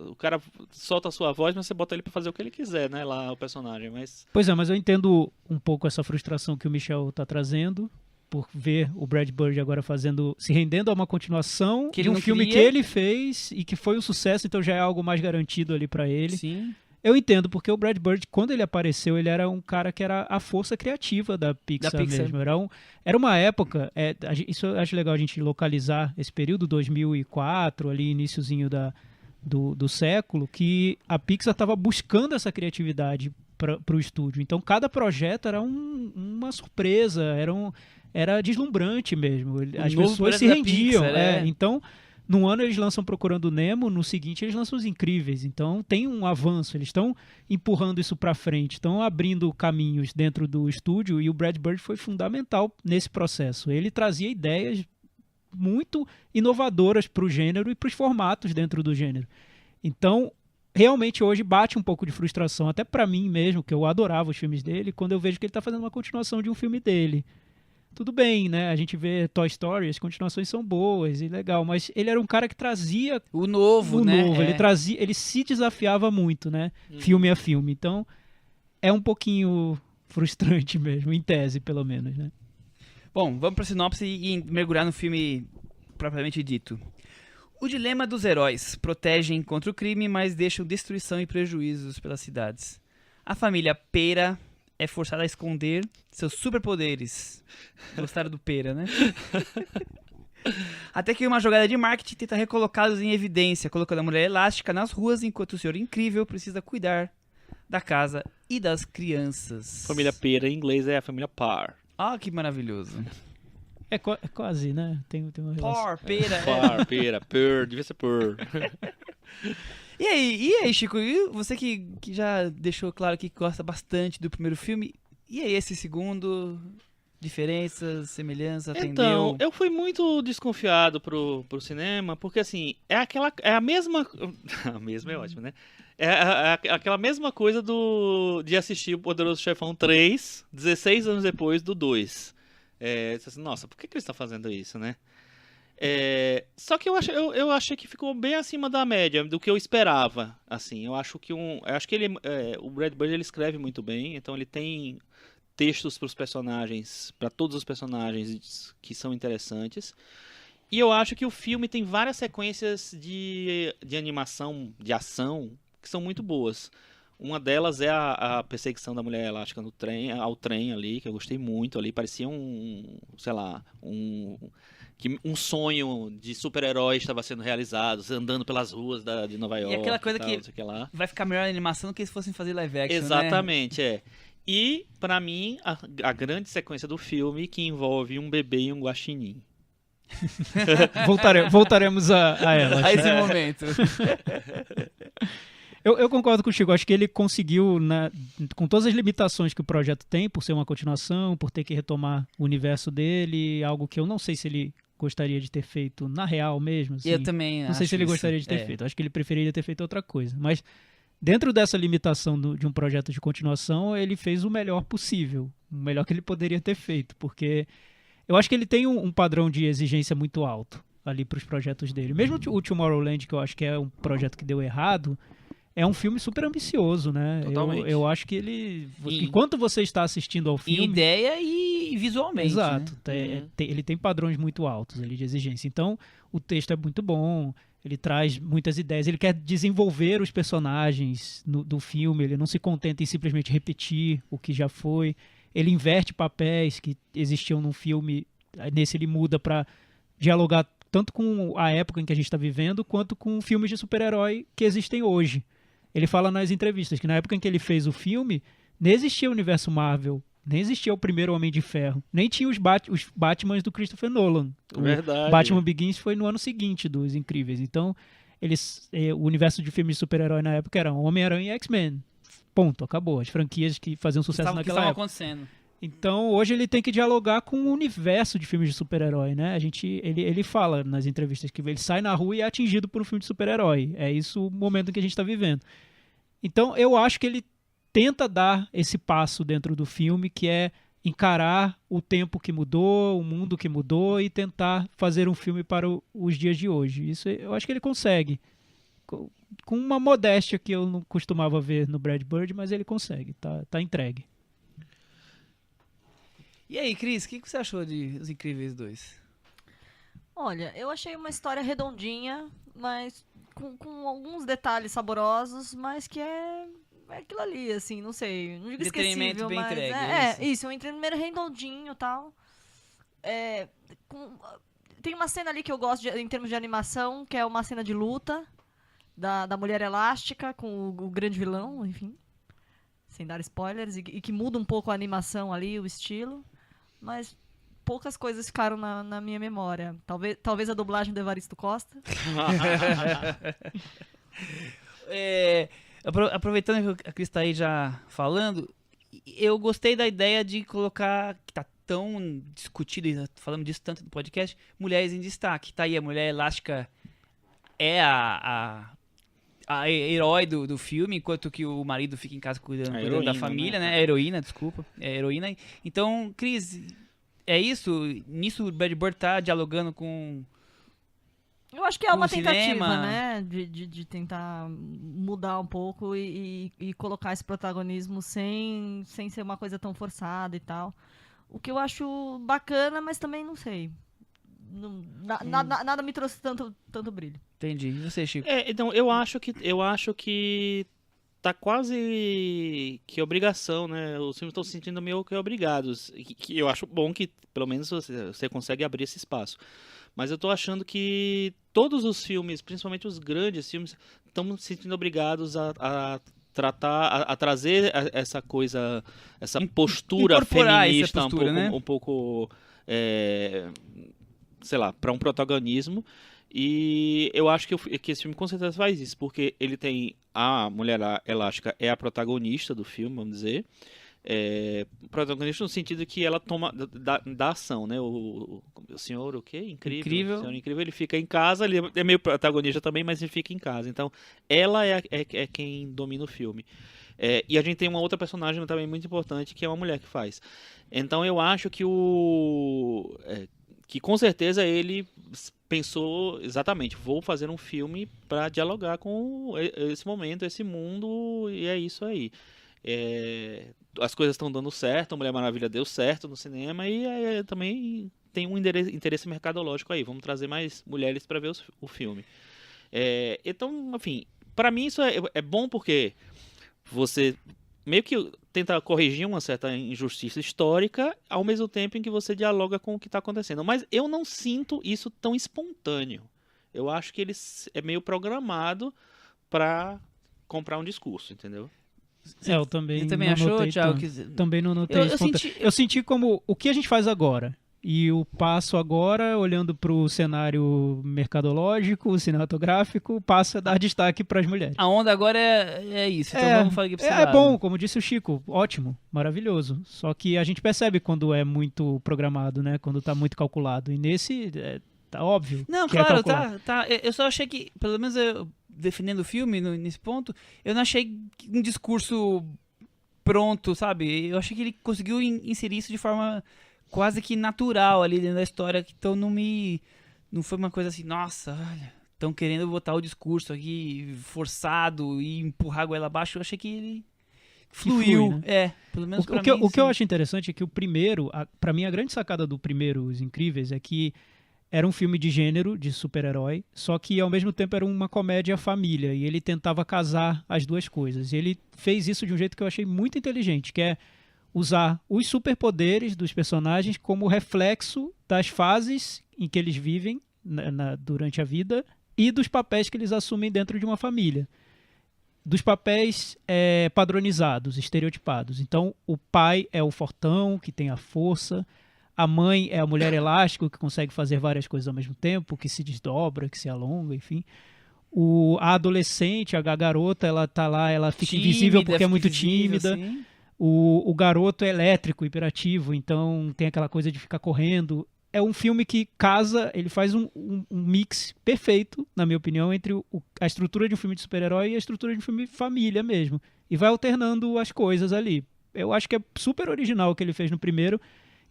O cara solta a sua voz, mas você bota ele pra fazer o que ele quiser, né? Lá, o personagem. Pois é, mas eu entendo um pouco essa frustração que o Michel tá trazendo, por ver o Brad Bird agora se rendendo a uma continuação de um filme que ele fez e que foi um sucesso, então já é algo mais garantido ali pra ele. Sim. Eu entendo, porque o Brad Bird, quando ele apareceu, ele era um cara que era a força criativa da Pixar mesmo. Era uma época, isso eu acho legal a gente localizar, esse período 2004, ali iniciozinho do século, que a Pixar estava buscando essa criatividade para o estúdio. Então, cada projeto era uma surpresa, era deslumbrante mesmo. As pessoas se rendiam. Pixar, Então... Num ano eles lançam Procurando Nemo, no seguinte eles lançam Os Incríveis. Então tem um avanço, eles estão empurrando isso para frente, estão abrindo caminhos dentro do estúdio, e o Brad Bird foi fundamental nesse processo. Ele trazia ideias muito inovadoras para o gênero e para os formatos dentro do gênero. Então, realmente hoje bate um pouco de frustração, até para mim mesmo, que eu adorava os filmes dele, quando eu vejo que ele está fazendo uma continuação de um filme dele. Tudo bem, né? A gente vê Toy Story, as continuações são boas e legal, mas ele era um cara que trazia o novo, né? Ele se desafiava muito, né? Filme a filme. Então, é um pouquinho frustrante mesmo, em tese, pelo menos, né? Bom, vamos pra sinopse e mergulhar no filme propriamente dito. O dilema dos heróis. Protegem contra o crime, mas deixam destruição e prejuízos pelas cidades. A família Pera é forçada a esconder seus superpoderes. Gostaram do Pera, né? Até que uma jogada de marketing tenta recolocá-los em evidência, colocando a mulher elástica nas ruas, enquanto o senhor incrível precisa cuidar da casa e das crianças. Família Pera em inglês é a família Parr. Ah, que maravilhoso. É quase, né? Tem uma relação. Por, Pera. Parr, Pera, Purr, devia ser Purr. E aí, Chico, e você que já deixou claro que gosta bastante do primeiro filme, e aí esse segundo, diferenças, semelhanças, Então, atendeu? eu fui muito desconfiado pro cinema, porque assim, é a mesma... A mesma é ótimo, né? Aquela mesma coisa de assistir o Poderoso Chefão 3, 16 anos depois do 2. Assim, nossa, por que ele está fazendo isso, né? Só que eu achei que ficou bem acima da média do que eu esperava. Assim, eu acho que o Brad Bird ele escreve muito bem, então ele tem textos para os personagens, para todos os personagens que são interessantes. E eu acho que o filme tem várias sequências de animação, de ação, que são muito boas. Uma delas é a perseguição da mulher elástica ao trem ali, que eu gostei muito ali, parecia sei lá, um sonho de super-herói estava sendo realizado, andando pelas ruas de Nova York. E aquela coisa tal, que não sei o que lá. vai ficar melhor a animação do que se fossem fazer live action, Exatamente, E, pra mim, a grande sequência do filme que envolve um bebê e um guaxinim. Voltaremos a ela. né? A esse momento. Eu concordo contigo, acho que ele conseguiu, com todas as limitações que o projeto tem, por ser uma continuação, por ter que retomar o universo dele, algo que eu não sei se ele gostaria de ter feito na real mesmo. Assim. Eu também Não sei se ele gostaria de ter feito, acho que ele preferiria ter feito outra coisa. Mas dentro dessa limitação de um projeto de continuação, ele fez o melhor possível, o melhor que ele poderia ter feito, porque eu acho que ele tem um padrão de exigência muito alto ali para os projetos dele. Mesmo o Tomorrowland, que eu acho que é um projeto que deu errado, é um filme super ambicioso, né? Totalmente. Eu acho que ele... Enquanto você está assistindo ao filme... Em ideia e visualmente. Exato. Né? Ele tem padrões muito altos ali de exigência. Então, o texto é muito bom, ele traz muitas ideias, ele quer desenvolver os personagens do filme, ele não se contenta em simplesmente repetir o que já foi. Ele inverte papéis que existiam no filme, nesse ele muda para dialogar tanto com a época em que a gente está vivendo, quanto com filmes de super-herói que existem hoje. Ele fala nas entrevistas que na época em que ele fez o filme, nem existia o universo Marvel, nem existia o primeiro Homem de Ferro, nem tinha os Batmans do Christopher Nolan. Verdade. O Batman Begins foi no ano seguinte dos Incríveis. Então, o universo de filmes de super-herói na época era Homem-Aranha e X-Men. Ponto, acabou. As franquias que faziam sucesso naquela época. Acontecendo. Então, hoje ele tem que dialogar com o universo de filmes de super-herói, né? Ele fala nas entrevistas que ele sai na rua e é atingido por um filme de super-herói. É isso o momento em que a gente está vivendo. Então, eu acho que ele tenta dar esse passo dentro do filme, que é encarar o tempo que mudou, o mundo que mudou e tentar fazer um filme para os dias de hoje. Isso eu acho que ele consegue. Com uma modéstia que eu não costumava ver no Brad Bird, mas ele consegue. Tá entregue. E aí, Cris, o que você achou de Os Incríveis 2? Olha, eu achei uma história redondinha, mas com alguns detalhes saborosos, mas que é aquilo ali, assim, não sei, não digo Entretenimento esquecível, bem mas entregue, isso, um entretenimento redondinho e tal. Tem uma cena ali que eu gosto em termos de animação, que é uma cena de luta da Mulher Elástica com o grande vilão, enfim, sem dar spoilers, e que muda um pouco a animação ali, o estilo, mas poucas coisas ficaram na minha memória. Talvez a dublagem do Evaristo Costa. Aproveitando que a Cris tá aí já falando, eu gostei da ideia de colocar, que tá tão discutido, e falamos disso tanto no podcast, mulheres em destaque. Tá aí, a Mulher Elástica é a herói do filme, enquanto que o marido fica em casa cuidando da família, né? A heroína, desculpa. É a heroína. Então, Cris, é isso? Nisso o Brad Bird tá dialogando com... Eu acho que é uma tentativa, cinema, né? De tentar mudar um pouco e colocar esse protagonismo sem ser uma coisa tão forçada e tal. O que eu acho bacana, mas também não sei. Nada me trouxe tanto brilho. Entendi. E você, Chico? Então, eu acho que tá quase que obrigação, né? Os filmes estão se sentindo meio que obrigados. Que eu acho bom que, pelo menos, você consegue abrir esse espaço. Mas eu tô achando que todos os filmes, principalmente os grandes filmes, estão se sentindo obrigados a tratar, a trazer essa coisa, essa postura Incorporar essa feminista postura, né? um pouco, sei lá, para um protagonismo. E eu acho que esse filme com certeza faz isso, porque ele tem a Mulher Elástica é a protagonista do filme, vamos dizer. Protagonista no sentido que ela toma da ação, né? O senhor, o quê? Incrível. O senhor Incrível, ele fica em casa, ele é meio protagonista também, mas ele fica em casa. Então, ela é quem domina o filme. E a gente tem uma outra personagem também muito importante, que é uma mulher que faz. Então, eu acho que que com certeza ele pensou exatamente, vou fazer um filme para dialogar com esse momento, esse mundo, e é isso aí. As coisas estão dando certo, a Mulher Maravilha deu certo no cinema e também tem um interesse mercadológico aí, vamos trazer mais mulheres para ver o filme. Então, enfim, para mim isso é bom porque você meio que tenta corrigir uma certa injustiça histórica, ao mesmo tempo em que você dialoga com o que está acontecendo. Mas eu não sinto isso tão espontâneo. Eu acho que ele é meio programado para comprar um discurso, entendeu? Eu também Você também não achou, notei Thiago? tanto. Também não notei espontâneo. senti... Eu senti como o que a gente faz agora. E o passo agora, olhando para o cenário mercadológico, cinematográfico, passa a dar destaque para as mulheres. A onda agora é isso, então vamos falar aqui pra esse lado. bom, como disse o Chico, ótimo, maravilhoso. Só que a gente percebe quando é muito programado, né? Quando tá muito calculado. E nesse, tá óbvio. Não, que claro, é calculado. tá. Eu só achei que, pelo menos eu, defendendo o filme nesse ponto, eu não achei um discurso pronto, sabe? Eu achei que ele conseguiu inserir isso de forma quase que natural ali dentro da história, então não foi uma coisa assim, nossa, olha, estão querendo botar o discurso aqui forçado e empurrar a goela abaixo. Eu achei que ele fluiu, né? Pelo menos pra o mim, que eu acho interessante é que o primeiro, pra mim a grande sacada do primeiro Os Incríveis é que era um filme de gênero, de super-herói, só que ao mesmo tempo era uma comédia família, e ele tentava casar as duas coisas. E ele fez isso de um jeito que eu achei muito inteligente, que é usar os superpoderes dos personagens como reflexo das fases em que eles vivem durante a vida e dos papéis que eles assumem dentro de uma família. Dos papéis padronizados, estereotipados. Então, o pai é o fortão, que tem a força. A mãe é a mulher elástica, que consegue fazer várias coisas ao mesmo tempo, que se desdobra, que se alonga, enfim. A adolescente, a garota, ela tá lá, ela fica tímida, invisível porque é muito invisível, tímida. assim. O garoto é elétrico, hiperativo, então tem aquela coisa de ficar correndo. É um filme que casa, ele faz um mix perfeito, na minha opinião, entre a estrutura de um filme de super-herói e a estrutura de um filme família mesmo. E vai alternando as coisas ali. Eu acho que é super original o que ele fez no primeiro.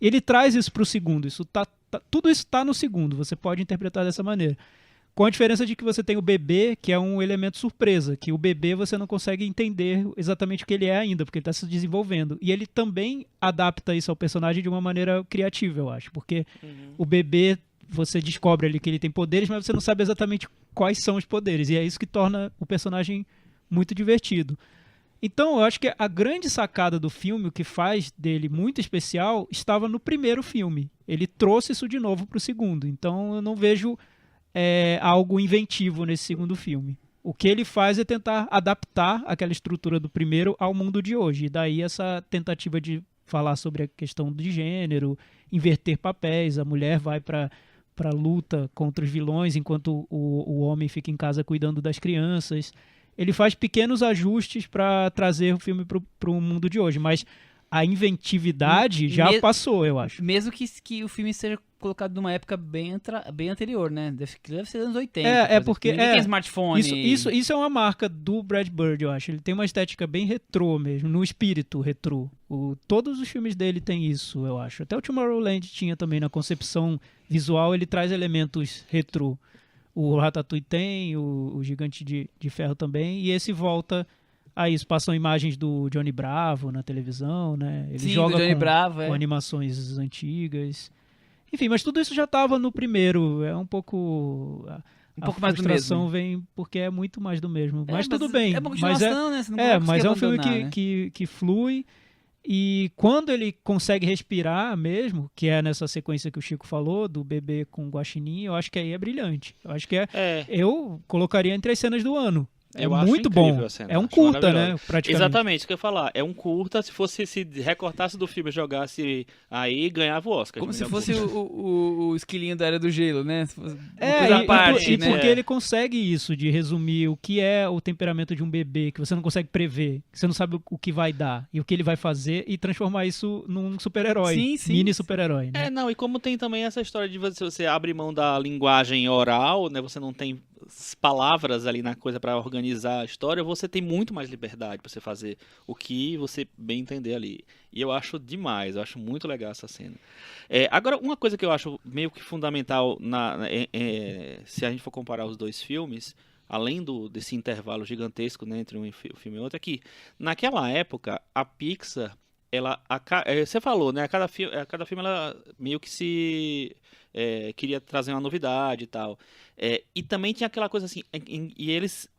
E ele traz isso pro segundo. Tudo isso tá no segundo, você pode interpretar dessa maneira. Com a diferença de que você tem o bebê, que é um elemento surpresa, que o bebê você não consegue entender exatamente o que ele é ainda, porque ele está se desenvolvendo. E ele também adapta isso ao personagem de uma maneira criativa, eu acho, porque o bebê, você descobre ali que ele tem poderes, mas você não sabe exatamente quais são os poderes, e é isso que torna o personagem muito divertido. Então, eu acho que a grande sacada do filme, o que faz dele muito especial, estava no primeiro filme. Ele trouxe isso de novo para o segundo, então eu não vejo algo inventivo nesse segundo filme. O que ele faz é tentar adaptar aquela estrutura do primeiro ao mundo de hoje. E daí essa tentativa de falar sobre a questão de gênero, inverter papéis, a mulher vai para luta contra os vilões, enquanto o homem fica em casa cuidando das crianças. Ele faz pequenos ajustes para trazer o filme para o mundo de hoje, mas a inventividade já passou, eu acho. Mesmo que o filme seja colocado numa época bem anterior, né? Deve ser anos 80. Porque ninguém tem smartphone. Isso é uma marca do Brad Bird, eu acho. Ele tem uma estética bem retrô mesmo, no espírito retrô. Todos os filmes dele têm isso, eu acho. Até o Tomorrowland tinha também, na concepção visual, ele traz elementos retrô. O Ratatouille tem, o Gigante de Ferro também, e esse volta a isso. Passam imagens do Johnny Bravo na televisão, né? Ele joga com animações antigas. Enfim, mas tudo isso já estava no primeiro. É um pouco Um pouco mais do frustração mesmo. vem porque é muito mais do mesmo. Mas tudo bem. É uma mas continuação, né? Você não vai mas conseguir é um filme abandonar, né? que flui. E quando ele consegue respirar mesmo, que é nessa sequência que o Chico falou, do bebê com o guaxinim, eu acho que aí é brilhante. Eu acho que eu colocaria entre as cenas do ano. É Eu acho muito incrível bom. a cena, É um acho curta, maravilhoso. né? Praticamente. Exatamente, isso que eu ia falar. É um curta, se recortasse do filme e jogasse aí, ganhava o Oscar. Como de se melhor fosse curta. o esquilinho da Era do Gelo, né? Se fosse uma É, coisa à e parte, né? porque ele consegue isso, de resumir o que é o temperamento de um bebê, que você não consegue prever, que você não sabe o que vai dar e o que ele vai fazer, e transformar isso num super-herói, Sim, sim. mini super-herói. Né? Não, e como tem também essa história de você abrir mão da linguagem oral, né? Você não tem palavras ali na coisa para organizar a história, você tem muito mais liberdade para você fazer o que você bem entender ali. E eu acho demais, eu acho muito legal essa cena. Agora, uma coisa que eu acho meio que fundamental se a gente for comparar os dois filmes, além desse intervalo gigantesco, né, entre um filme e outro, é que naquela época a Pixar, você falou, né? A cada filme ela meio que queria trazer uma novidade e tal. E também tinha aquela coisa assim, e eles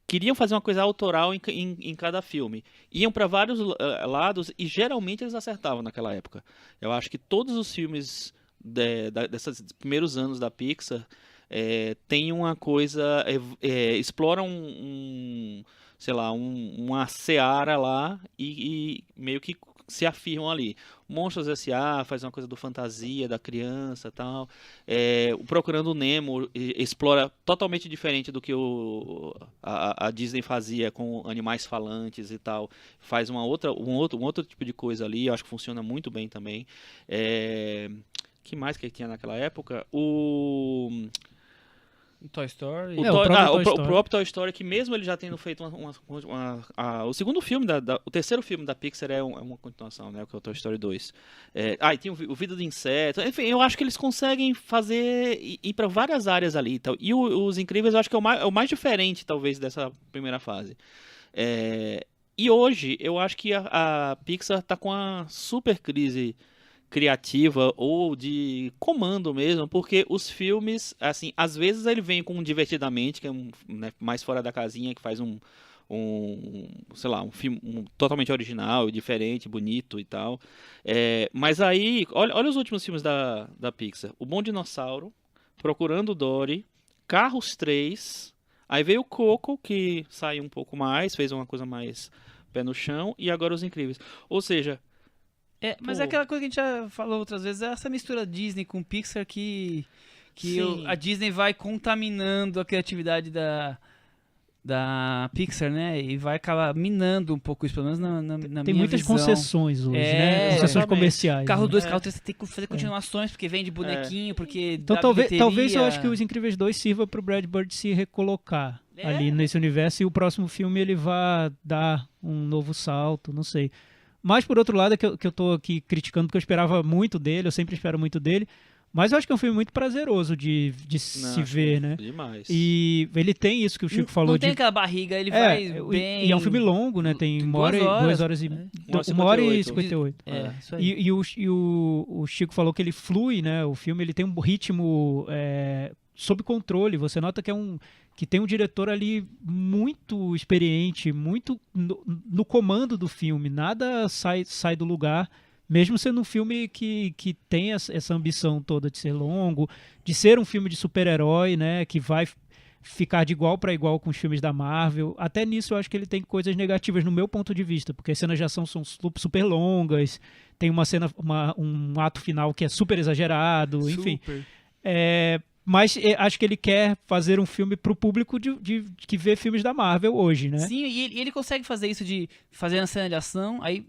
queriam fazer uma coisa autoral em cada filme. Iam para vários lados e geralmente eles acertavam naquela época. Eu acho que todos os filmes desses primeiros anos da Pixar tem uma coisa, exploram sei lá, uma seara lá e meio que se afirmam ali. Monstros S.A. faz uma coisa do fantasia, da criança e tal. O Procurando Nemo explora totalmente diferente do que a Disney fazia com animais falantes e tal. Faz um outro tipo de coisa ali, eu acho que funciona muito bem também. Que mais que tinha naquela época? Toy Story. O próprio Toy Story, que mesmo ele já tendo feito o segundo filme, o terceiro filme da Pixar é uma continuação, né? Que é o Toy Story 2. E tem o Vida do Inseto. Enfim, eu acho que eles conseguem ir para várias áreas ali e tal. E os Incríveis eu acho que é o mais diferente, talvez, dessa primeira fase. E hoje, eu acho que a Pixar tá com uma super crise criativa ou de comando mesmo, porque os filmes, assim, às vezes ele vem com um Divertidamente, que é né, mais fora da casinha, que faz sei lá, um filme totalmente original, diferente, bonito e tal. Mas aí, olha os últimos filmes da Pixar. O Bom Dinossauro, Procurando Dory, Carros 3, aí veio o Coco, que saiu um pouco mais, fez uma coisa mais pé no chão, e agora Os Incríveis. Ou seja, Mas é aquela coisa que a gente já falou outras vezes, essa mistura Disney com Pixar que a Disney vai contaminando a criatividade da Pixar, né? E vai acabar minando um pouco isso, pelo menos na Tem minha muitas visão. concessões hoje, né? Concessões Concessões comerciais. Carro né? 2, carro 3, você tem que fazer continuações, porque vende bonequinho, porque Então dá talvez bilheteria. eu acho que Os Incríveis 2 sirva pro Brad Bird se recolocar ali nesse universo, e o próximo filme ele vai dar um novo salto, não sei. Mas por outro lado, que eu tô aqui criticando, porque eu esperava muito dele, eu sempre espero muito dele, mas eu acho que é um filme muito prazeroso de se ver, né? Demais. E ele tem isso que o Chico falou. Não tem aquela barriga, ele vai bem... E é um filme longo, né? Tem Tem 1 2 2 horas e... 1 hora e 58. 58. Isso aí. E o Chico falou que ele flui, né? O filme ele tem um ritmo sob controle. Você nota que tem um diretor ali muito experiente, muito no comando do filme. Nada sai do lugar, mesmo sendo um filme que tem essa ambição toda de ser longo, de ser um filme de super-herói, né? Que vai ficar de igual para igual com os filmes da Marvel. Até nisso eu acho que ele tem coisas negativas no meu ponto de vista, porque as cenas de ação são super longas, tem uma cena, um ato final que é super exagerado, enfim. Mas acho que ele quer fazer um filme pro público que vê filmes da Marvel hoje, né? Sim, e ele consegue fazer isso de fazer uma cena de ação, aí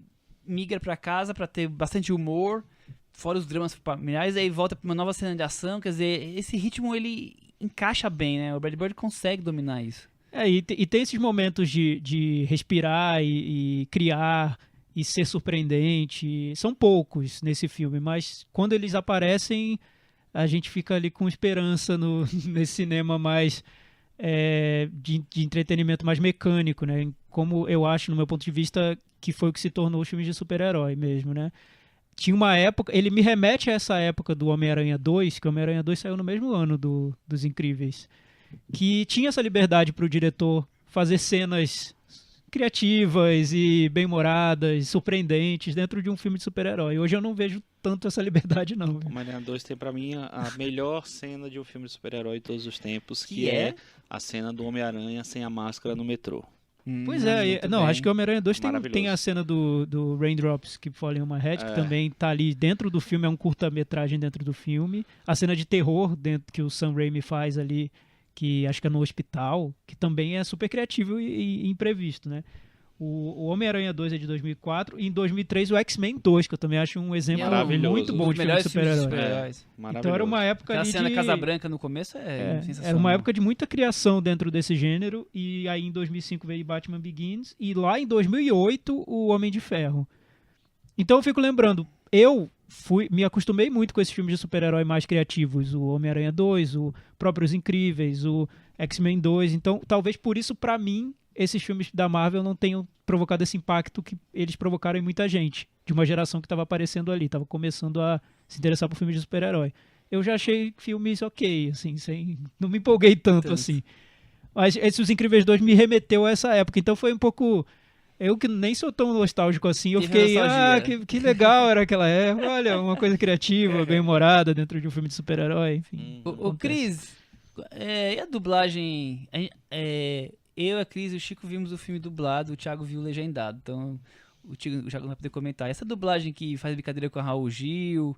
migra pra casa pra ter bastante humor, fora os dramas familiares, aí volta pra uma nova cena de ação, quer dizer, esse ritmo ele encaixa bem, né? O Brad Bird consegue dominar isso. E tem esses momentos de respirar e criar e ser surpreendente. São poucos nesse filme, mas quando eles aparecem, a gente fica ali com esperança nesse cinema mais de entretenimento mais mecânico, né? Como eu acho, no meu ponto de vista, que foi o que se tornou os filmes de super-herói mesmo, né? tinha uma época, ele me remete a essa época do Homem-Aranha 2, que o Homem-Aranha 2 saiu no mesmo ano dos Incríveis, que tinha essa liberdade para o diretor fazer cenas criativas e bem-humoradas, surpreendentes dentro de um filme de super-herói. Hoje eu não vejo tanto essa liberdade, não. O Homem-Aranha 2 tem pra mim a melhor cena de um filme de super-herói de todos os tempos, que é a cena do Homem-Aranha sem a máscara no metrô. Pois é, não, acho que o Homem-Aranha 2 tem Maravilhoso. a cena do Raindrops Keep Falling on My Head, que também tá ali dentro do filme, é um curta-metragem dentro do filme. A cena de terror dentro que o Sam Raimi faz ali, que acho que é no hospital, que também é super criativo e imprevisto, né? O Homem-Aranha 2 é de 2004 e em 2003 o X-Men 2, que eu também acho um exemplo Maravilhoso. muito bom Um dos de filme de melhores filmes de super-herói. super-heróis. Maravilhoso. Então era uma época Aquela ali cena de... Casa Branca no começo é sensacional. Era uma época de muita criação dentro desse gênero, e aí em 2005 veio Batman Begins, e lá em 2008 o Homem de Ferro. Então eu fico lembrando, me acostumei muito com esses filmes de super-herói mais criativos, o Homem-Aranha 2, o próprio Os Incríveis, o X-Men 2, então talvez por isso, pra mim, esses filmes da Marvel não tenham provocado esse impacto que eles provocaram em muita gente, de uma geração que estava aparecendo ali, estava começando a se interessar por filmes de super-herói. Eu já achei filmes ok, assim, não me empolguei tanto assim. Mas Os Incríveis 2 me remeteu a essa época, então foi um pouco... Eu que nem sou tão nostálgico assim, eu fiquei, que legal era aquela época, olha, uma coisa criativa, bem-humorada dentro de um filme de super-herói, enfim. Ô Cris, e a dublagem? Eu, a Cris e o Chico vimos o filme dublado, o Thiago viu legendado, então o Thiago não vai poder comentar. Essa dublagem que faz brincadeira com a Raul Gil,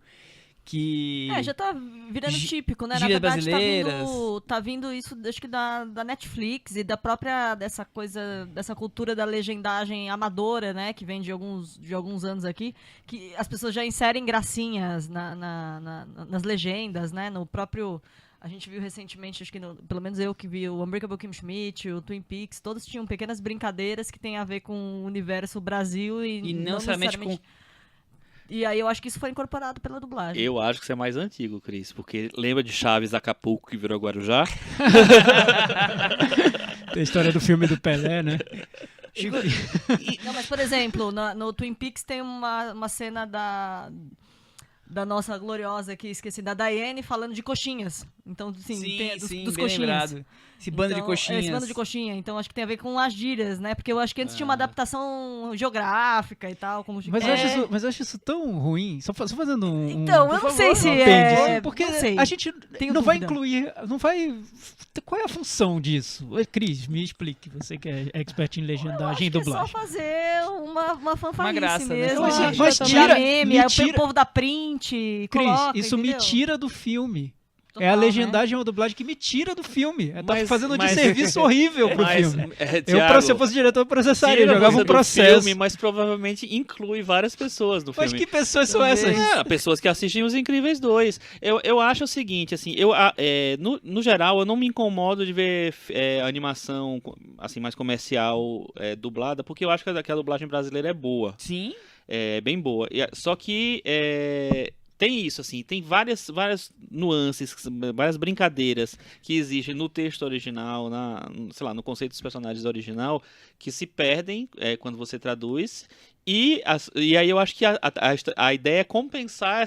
que... já tá virando típico, né? Na gírias verdade, brasileiras. tá vindo isso, acho que da Netflix e da própria, dessa cultura da legendagem amadora, né? Que vem de alguns anos aqui, que as pessoas já inserem gracinhas nas legendas, né? No próprio... A gente viu recentemente, acho que pelo menos eu que vi o Unbreakable Kim Schmidt, o Twin Peaks, todos tinham pequenas brincadeiras que tem a ver com o universo Brasil e não necessariamente com... E aí eu acho que isso foi incorporado pela dublagem. Eu acho que você é mais antigo, Cris, porque lembra de Chaves Acapulco que virou Guarujá? Tem a história do filme do Pelé, né? Não, mas por exemplo, no Twin Peaks tem uma cena da nossa gloriosa aqui, esqueci, da Diane falando de coxinhas. Então, assim, tem dos bem coxinhas. Lembrado. Esse bando de coxinhas. Esse bando de coxinha. Então, acho que tem a ver com as gírias, né? Porque eu acho que antes tinha uma adaptação geográfica e tal. Como Mas eu acho isso tão ruim. Só fazendo Então, eu não sei se é... Porque não sei. a gente Tenho não vai dúvida. incluir... Não vai... Qual é a função disso? Cris, me explique. Você que é expert em legendagem e dublagem. É só fazer uma fanfarrice graça, né? mesmo. Mas Tirar tira- meme, me aí tira- o povo dá print, Cris, coloca, isso entendeu? me tira do filme. Total, É a né? legendagem ou a dublagem que me tira do filme. Tá Mas- fazendo um mas- desserviço horrível pro filme. Thiago, Se eu fosse diretor, eu processaria. tira Eu jogava você um do processo. filme, mas provavelmente inclui várias pessoas do Mas filme. que pessoas são essas? Pessoas que assistem Os Incríveis 2. Eu acho o seguinte, assim, no geral, eu não me incomodo de ver animação assim, mais comercial dublada, porque eu acho que a dublagem brasileira é boa. Sim. É bem boa. Só que tem isso, assim, tem várias nuances, várias brincadeiras que existem no texto original, sei lá, no conceito dos personagens original, que se perdem quando você traduz. E aí eu acho que a ideia é compensar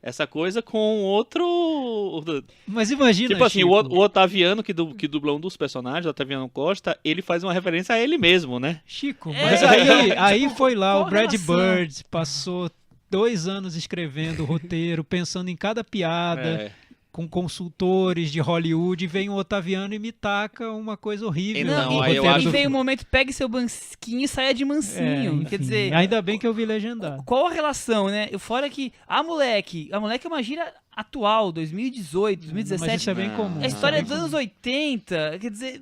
essa coisa com outro... Mas imagina, Tipo assim, Chico. o Otaviano, que dubla um dos personagens, o Otaviano Costa, ele faz uma referência a ele mesmo, né? Chico, mas aí foi lá, o Brad Bird passou 2 anos escrevendo o roteiro, pensando em cada piada, com consultores de Hollywood, e vem o Otaviano e me taca uma coisa horrível. Não, no aí eu roteiro acho- E do veio o filme. momento, pegue seu banquinho e saia de mansinho. Enfim, Quer dizer, ainda bem que eu vi legendado. qual a relação, né? Fora que a moleque é uma gíria atual, 2018, 2017. Mas isso é bem Não. comum. A história é isso dos bem anos 80, quer dizer...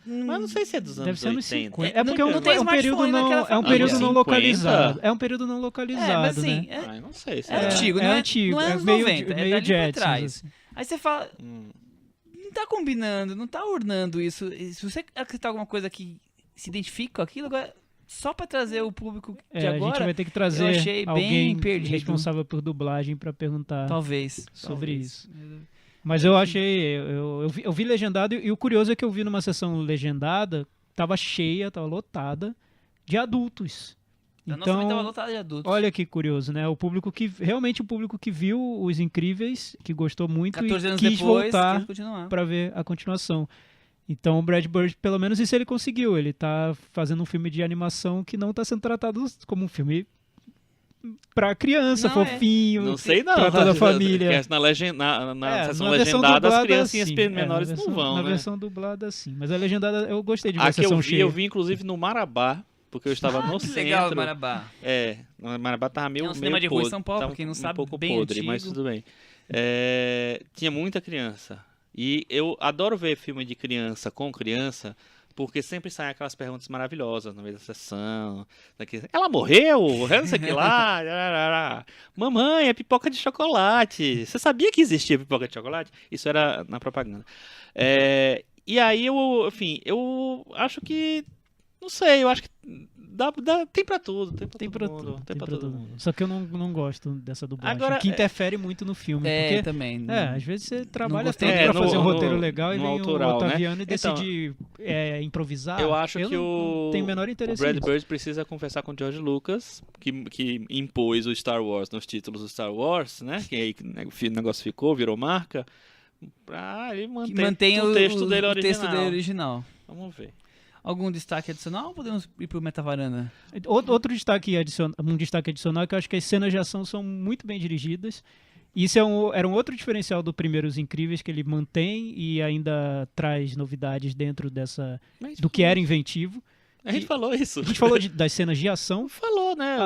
Mas não sei se é dos anos Deve ser anos 80. 50. É porque não tem é um período smartphone não, naquela é um fase. período Anos não 50? localizado. É um período não localizado, mas assim, né? Eu não sei se é antigo, é não é antigo, não é é anos meio- 90, meio é dali pra Jetsons, trás. assim. Aí você fala, não tá combinando, não tá ornando isso. E se você acreditar alguma coisa que se identifica com aquilo, agora, só pra trazer o público de A gente agora, vai ter que eu trazer achei bem alguém perdido. responsável por dublagem pra perguntar talvez. sobre talvez. isso. Mas eu achei, eu vi legendado, e o curioso é que eu vi numa sessão legendada, tava cheia, tava lotada, de adultos. A nossa também Então, tava lotada de adultos. olha que curioso, né? Realmente o público que viu Os Incríveis, que gostou muito 14 e anos quis depois, voltar quis continuar. pra ver a continuação. Então o Brad Bird, pelo menos isso ele conseguiu. Ele tá fazendo um filme de animação que não tá sendo tratado como um filme pra criança, Não, fofinho. Não sei não. Pra toda a família. Porque na sessão na versão legendada, as dublada, criancinhas sim. menores na não versão, vão, Na né? versão dublada, sim. Mas a legendada eu gostei de ver a A que sessão eu cheia. vi inclusive no Marabá, porque eu estava no Que centro. legal, Marabá. No Marabá tava meio É um cinema meio de rua em podre, São Paulo, tava pra quem não um sabe, pouco bem podre, mas antigo. tudo bem. Tinha muita criança. E eu adoro ver filme de criança com criança, porque sempre saem aquelas perguntas maravilhosas no meio da sessão. Ela morreu? Eu não sei o que lá. Arará. Mamãe, é pipoca de chocolate. Você sabia que existia pipoca de chocolate? Isso era na propaganda. E aí eu acho que. Não sei, eu acho que tem pra tudo. Tem pra todo mundo. Só que eu não gosto dessa dublagem, Agora, que interfere muito no filme. Porque, Também. às vezes você trabalha gostei tanto pra no- fazer um no- roteiro legal e no vem autoral, o Otaviano né? e decide improvisar. Eu acho que não tenho o menor o interesse Brad nisso. Bird precisa conversar com o George Lucas, que impôs o Star Wars nos títulos do Star Wars, né? Que aí o negócio virou marca. Pra ele Que mantém o texto dele o texto original. dele original. Vamos ver. Algum destaque adicional ou podemos ir pro Metavaranda? Outro destaque adicional é que eu acho que as cenas de ação são muito bem dirigidas. Isso era um outro diferencial do Primeiros Incríveis, que ele mantém e ainda traz novidades dentro do que era inventivo. A gente falou isso. A gente falou das cenas de ação. Falou, né?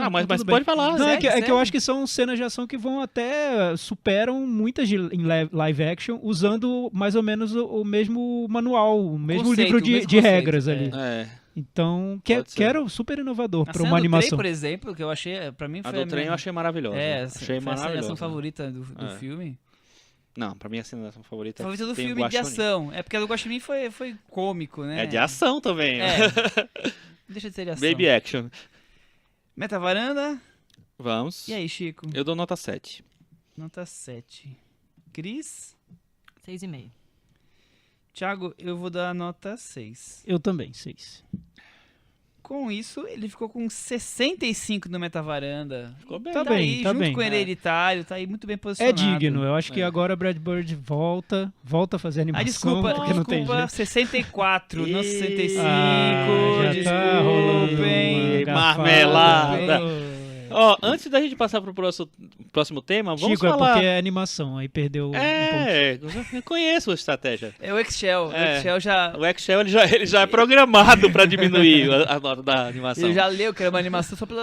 Mas tudo pode bem. falar. Não, é segue, que eu acho que são cenas de ação que vão até superam muitas em live action, usando mais ou menos o mesmo manual, o mesmo Conceito, livro o mesmo de conceito, regras ali. Pode Então, ser. que era super inovador A para cena uma do trem, animação. por exemplo, que eu achei, pra mim A foi do trem eu achei maravilhosa. essa achei foi a cena de maravilhosa. ação favorita do É. filme. Não, pra mim a cena de ação favorita Favorita do tem o filme de Guaxinim. ação. É porque a do Guaxinim foi cômico, né? É de ação também. É. Deixa de ser de ação. Baby action. Metavaranda. Vamos. E aí, Chico? Eu dou nota 7. Nota 7. Cris? 6,5. Thiago, eu vou dar nota 6. Eu também, 6. Com isso, ele ficou com 65 no Metavaranda. Ficou bem. Tá Tá bem, aí, tá junto bem. com o Hereditário, tá aí muito bem É posicionado. digno. Eu acho que É. agora Brad Bird volta a fazer animação, Desculpa, porque não tem desculpa, jeito. 64, não 65. Já tá rolando desculpem. uma garfada. Marmelada. Ó, antes da gente passar pro próximo tema, vamos Chico, falar... é porque é animação, aí perdeu um ponto. Eu conheço a estratégia. É o Excel. É. O Excel já. O Excel ele já é programado pra diminuir a nota da animação. Ele já leu que era uma animação só pro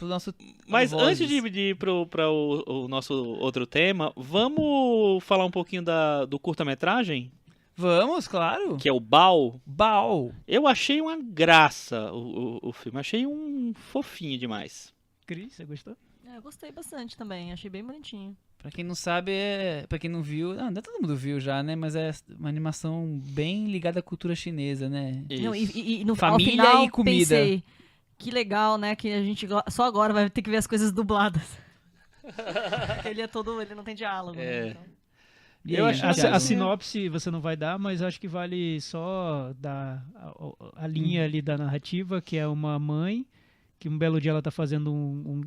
nosso. Mas vozes. antes de ir para o nosso outro tema, vamos falar um pouquinho do curta-metragem, Vamos, claro. que é o Bao. Bal. Eu achei uma graça o filme, achei um fofinho demais. Cris, você gostou? Eu gostei bastante também, achei bem bonitinho. Pra quem não sabe, pra quem não viu. Não, todo mundo viu já, né? Mas é uma animação bem ligada à cultura chinesa, né? Não, Isso. e no Família ao final, e comida. pensei, que legal, né? Que a gente só agora vai ter que ver as coisas dubladas. Ele não tem diálogo. É. Né, então. E Eu aí, achei A Thiago? sinopse você não vai dar, mas acho que vale só dar a linha ali da narrativa, que é uma mãe que um belo dia ela tá fazendo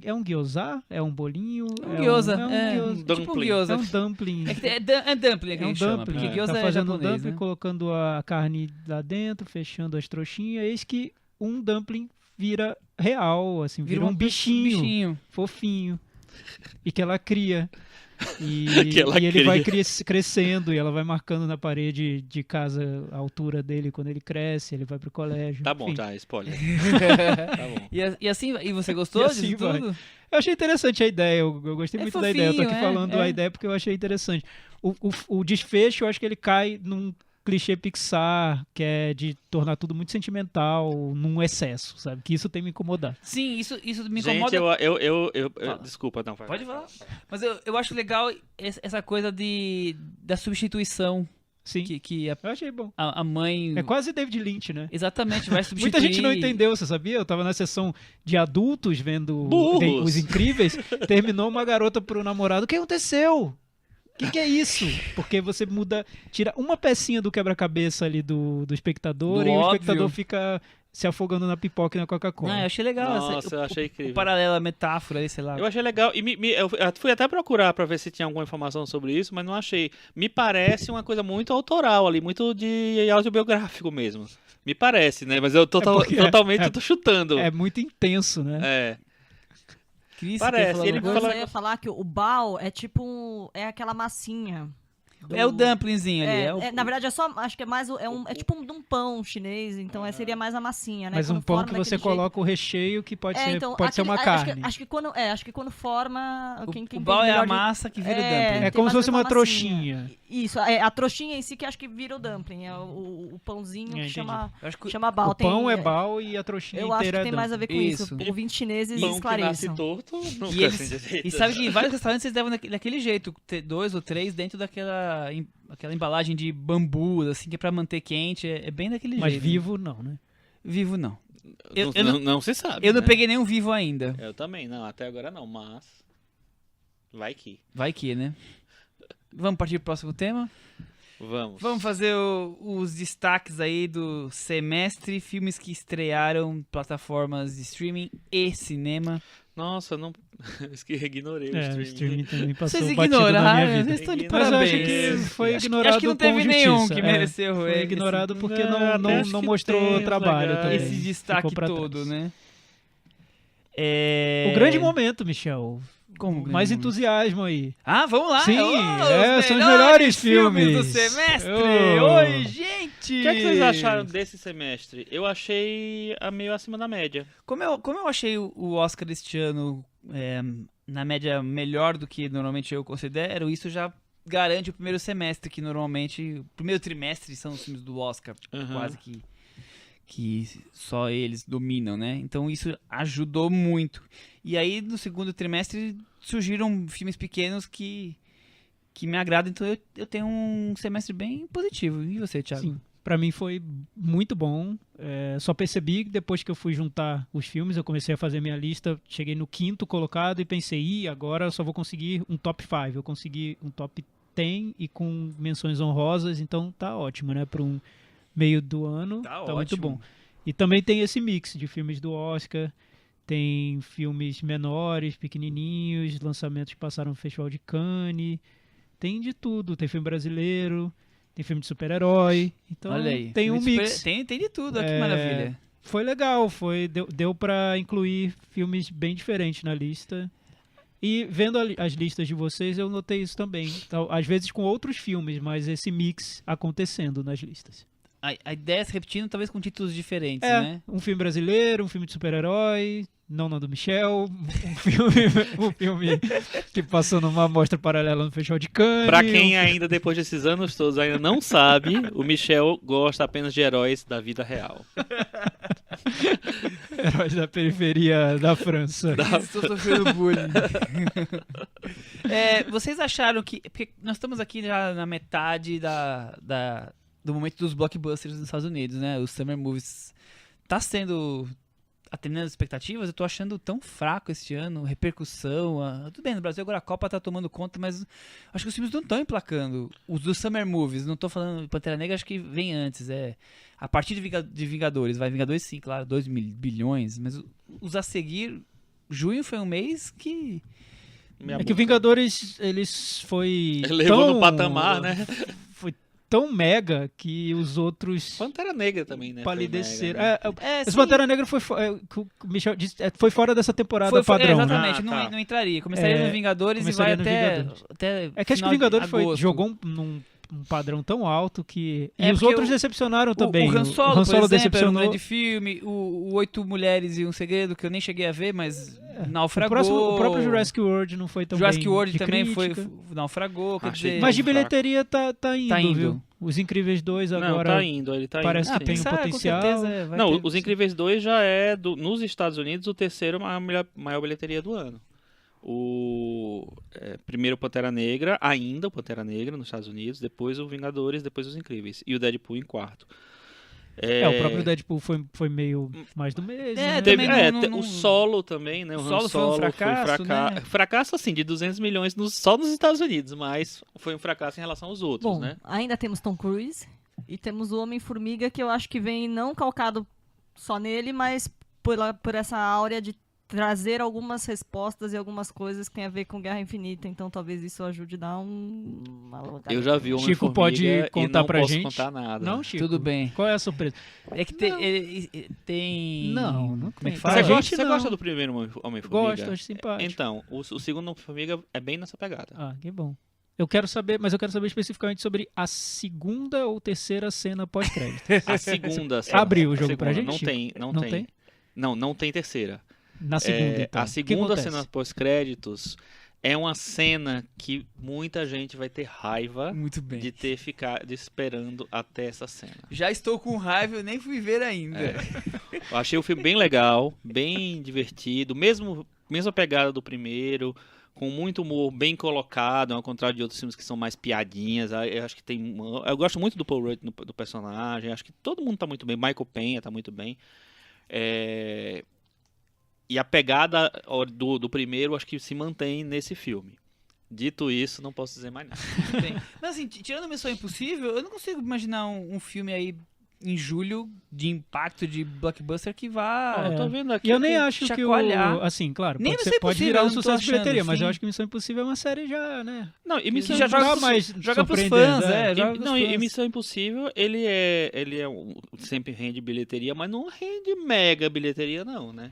é um gyoza? É um bolinho? Um gyoza. É um É, gyoza. tipo um dumpling. gyoza. É um dumpling. É dumpling que É a um gente chama, dumpling. porque gyoza Tá é fazendo um japonês, dumpling, né? colocando a carne lá dentro, fechando as trouxinhas. Eis que um dumpling vira real, assim, vira um bichinho fofinho. E que ela cria. E, Que ela e ele vai cria. crescendo e ela vai marcando na parede de casa a altura dele quando ele cresce, ele vai pro colégio. Tá bom, enfim. já, spoiler. Tá bom. E assim, e você gostou E assim disso vai. tudo? Eu achei interessante a ideia, eu gostei É muito da ideia. Eu tô aqui fofinho, falando a ideia porque eu achei interessante. O desfecho, eu acho que ele cai num clichê Pixar, que é de tornar tudo muito sentimental, num excesso, sabe? Que isso tem me incomodado. Sim, isso me incomoda. Gente, eu Fala. desculpa, não. vai. Pode falar. Mas eu acho legal essa coisa da substituição Sim, que eu achei bom. a mãe... É quase David Lynch, né? Exatamente, vai substituir. Muita gente não entendeu, você sabia? Eu tava na sessão de adultos vendo Burros. Os Incríveis, terminou uma garota pro namorado. O que aconteceu? que é isso? Porque você tira uma pecinha do quebra-cabeça ali do espectador Do e o óbvio. espectador fica se afogando na pipoca e na Coca-Cola. Ah, eu achei legal. Nossa, eu achei incrível. O paralelo, a metáfora aí, sei lá. Eu achei legal. E eu fui até procurar pra ver se tinha alguma informação sobre isso, mas não achei. Me parece uma coisa muito autoral ali, muito de autobiográfico mesmo. Me parece, né? Mas eu totalmente tô chutando. É muito intenso, né? É. Cris, Parece, quer falar ele alguma Eu coisa? só ia falar que o bao é tipo é aquela massinha. É o dumplingzinho ali. na verdade, é só. Acho que é mais. É tipo um pão chinês, então seria mais a massinha, né? Mas Quando um pão forma que você daquele jeito. coloca o recheio que pode ser, então, pode ser uma carne. Acho que quando forma. Quem O entende bao é a melhor de- massa que vira o É, dumpling. É tem como mais se ou fosse menos uma massinha. trouxinha. Isso, a trouxinha em si que acho que vira o dumpling. É o pãozinho que Entendi. Eu acho que chama bao. O pão Tem- é bao e a trouxinha Eu acho inteira que é tem mais a dumpling. ver com isso. Isso. Ouvintes chineses Pão que nasce esclareçam. torto, nunca E, eles, assim direito. e sabe que em vários restaurantes eles levam daquele jeito, ter 2 ou 3 dentro aquela embalagem de bambu, assim, que é pra manter quente, é bem daquele Mas jeito. vivo não, né? Vivo não. Não se sabe. Eu não né? peguei nenhum vivo ainda. Eu também, não. Até agora não, mas. Vai que. Vai que, né? Vamos partir pro próximo tema? Vamos. Vamos fazer os destaques aí do semestre, filmes que estrearam, plataformas de streaming e cinema. Nossa, não. Ignorei o O streaming. streaming também passou Vocês batido na minha ignoraram, vida. vocês estão de Mas Mas eu acho parabéns. que foi Acho ignorado que não com teve justiça. nenhum que mereceu Foi esse- ignorado porque Não, não acho que mostrou tem uns trabalho legais. também. esse destaque Ficou pra todo, trás. né? O grande momento, Michel. Como grande Mais momento? entusiasmo aí. Ah, vamos lá! Sim, Os são os melhores filmes do semestre! Oh. Oi, gente! O que é que vocês acharam desse semestre? Eu achei meio acima da média. Como eu achei o Oscar este ano na média melhor do que normalmente eu considero, isso já garante o primeiro semestre, que normalmente... O primeiro trimestre são os filmes do Oscar, Uhum. quase que só eles dominam, né? Então isso ajudou muito. E aí no segundo trimestre surgiram filmes pequenos que me agradam, então eu tenho um semestre bem positivo. E você, Thiago? Sim, pra mim foi muito bom. Só percebi que depois que eu fui juntar os filmes, eu comecei a fazer minha lista, cheguei no 5º colocado e pensei, agora eu só vou conseguir um top 5. Eu consegui um top 10 e com menções honrosas, então tá ótimo, né? Para um meio do ano, tá muito ótimo. bom. E também tem esse mix de filmes do Oscar, tem filmes menores, pequenininhos, lançamentos que passaram no Festival de Cannes, tem de tudo, tem filme brasileiro, tem filme de super-herói, então Olha aí. tem um filme de mix. Tem de tudo, olha que maravilha. Foi legal, deu para incluir filmes bem diferentes na lista. E vendo as listas de vocês, eu notei isso também. Então, às vezes com outros filmes, mas esse mix acontecendo nas listas. A ideia é se repetindo, talvez com títulos diferentes, né? Um filme brasileiro, um filme de super-herói, Não do Michel, um filme que passou numa mostra paralela no Festival de Cannes. Pra quem ainda, depois desses anos todos, ainda não sabe, o Michel gosta apenas de heróis da vida real. Heróis da periferia da França. Estou sofrendo bullying. Vocês acharam que... Porque nós estamos aqui já na metade do momento dos blockbusters nos Estados Unidos, né? Os Summer Movies tá sendo... atendendo as expectativas. Eu tô achando tão fraco este ano, repercussão. Tudo bem, no Brasil agora a Copa tá tomando conta, mas acho que os filmes não estão emplacando. Os dos Summer Movies, não tô falando Pantera Negra, acho que vem antes. A partir de Vingadores, Vingadores sim, claro, 2 bilhões, mas os a seguir, junho foi um mês que... Minha É que o boca. Vingadores, eles foi Levou tão... no patamar, né? Foi tão mega que os outros Pantera Negra também, né? palideceram. Foi mega, né? Esse sim. Pantera Negra que o Michel disse, foi fora dessa temporada Foi, padrão, né? exatamente, Ah, tá. não entraria. Começaria nos Vingadores e começaria vai nos até Vingadores. até É que acho que final o de Vingadores agosto. jogou um padrão tão alto que... É E os porque outros decepcionaram também. O Han Solo, por exemplo, era um decepcionou. grande filme. O 8 Mulheres e um Segredo, que eu nem cheguei a ver, mas naufragou. O próprio Jurassic World não foi tão Jurassic bem World de também crítica. naufragou, quer Achei dizer... Mas de fraco. bilheteria tá indo, Tá indo. viu? Os Incríveis 2 Não, agora... tá indo, ele tá parece indo. que tem um Pixar, potencial. Com certeza, vai Não, ter- Os Incríveis 2 já é, nos Estados Unidos, o terceiro maior bilheteria do ano. Primeiro o Pantera Negra, ainda o Pantera Negra nos Estados Unidos, depois o Vingadores, depois os Incríveis. E o Deadpool em quarto. O próprio Deadpool foi meio mais do mesmo. É, né? também O Solo também, né? O Han Solo foi um fracasso, né? Fracasso, assim, de 200 milhões só nos Estados Unidos, mas foi um fracasso em relação aos outros, Bom, né? ainda temos Tom Cruise e temos o Homem-Formiga, que eu acho que vem não calcado só nele, mas por essa áurea de trazer algumas respostas e algumas coisas que tem a ver com Guerra Infinita. Então talvez isso ajude a dar uma alongada. Eu já vi o Chico Homem-Formiga pode contar e não pra posso gente? contar nada. Não, Chico? Tudo bem. Qual é a surpresa? É que tem... Não Como é tem. que Você, fala? gente você não. gosta do primeiro Homem-Formiga? Gosto, acho simpático. Então, o segundo Homem-Formiga é bem nessa pegada. Ah, que bom. Eu quero saber especificamente sobre a segunda ou terceira cena pós-crédito. A segunda... Abriu o a jogo segunda, pra gente, Não Chico? tem, não Não tem. tem? Não tem terceira. Na segunda, então. A O que segunda acontece? cena pós-créditos é uma cena que muita gente vai ter raiva Muito bem. de ter ficado esperando até essa cena. Já estou com raiva, eu nem fui ver ainda. Eu achei o filme bem legal, bem divertido, mesma pegada do primeiro, com muito humor bem colocado, ao contrário de outros filmes que são mais piadinhas. Eu acho que eu gosto muito do Paul Rudd do personagem, acho que todo mundo tá muito bem, Michael Penha tá muito bem. E a pegada do primeiro acho que se mantém nesse filme. Dito isso, não posso dizer mais nada. Bem, mas assim, tirando Missão Impossível, eu não consigo imaginar um filme aí em julho de impacto de blockbuster que vá... Eu tô vendo aqui. E eu nem acho chacoalhar. que assim, claro, Nem pode, Missão pode Impossível, virar eu um não tô sucesso de achando, bilheteria, mas sim. eu acho que Missão Impossível é uma série já, né? Não, e Missão já joga Impossível. joga pros surpreendendo, fãs, né? joga pros E fãs. Missão Impossível, ele sempre rende bilheteria, mas não rende mega bilheteria, não, né?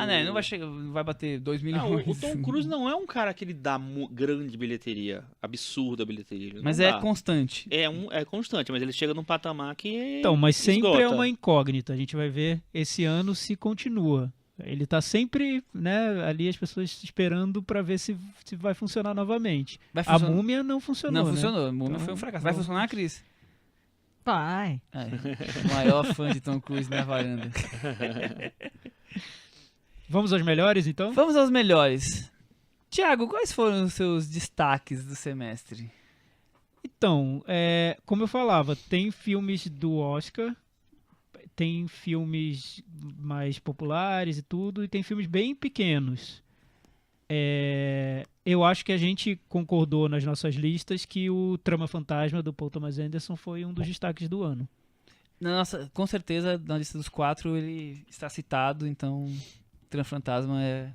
Né? Não vai bater 2 milhões. O Tom Cruise não é um cara que ele dá grande bilheteria, absurda bilheteria. Ele Mas não é dá. constante. É constante, mas ele chega num patamar que Então, mas sempre esgota. é uma incógnita. A gente vai ver esse ano se continua. Ele tá sempre, né, ali as pessoas esperando pra ver se vai funcionar novamente. Vai A funcionar? Múmia não funcionou, Não né? funcionou. A Múmia Então, foi um fracasso. Vai vamos- funcionar, Cris? Vai. O maior fã de Tom Cruise na varanda. Vamos aos melhores, então? Vamos aos melhores. Tiago, quais foram os seus destaques do semestre? Então, como eu falava, tem filmes do Oscar, tem filmes mais populares e tudo, e tem filmes bem pequenos. Eu acho que a gente concordou nas nossas listas que o Trama Fantasma do Paul Thomas Anderson foi um dos destaques do ano. Com certeza, na lista dos 4 ele está citado, então Trama Fantasma é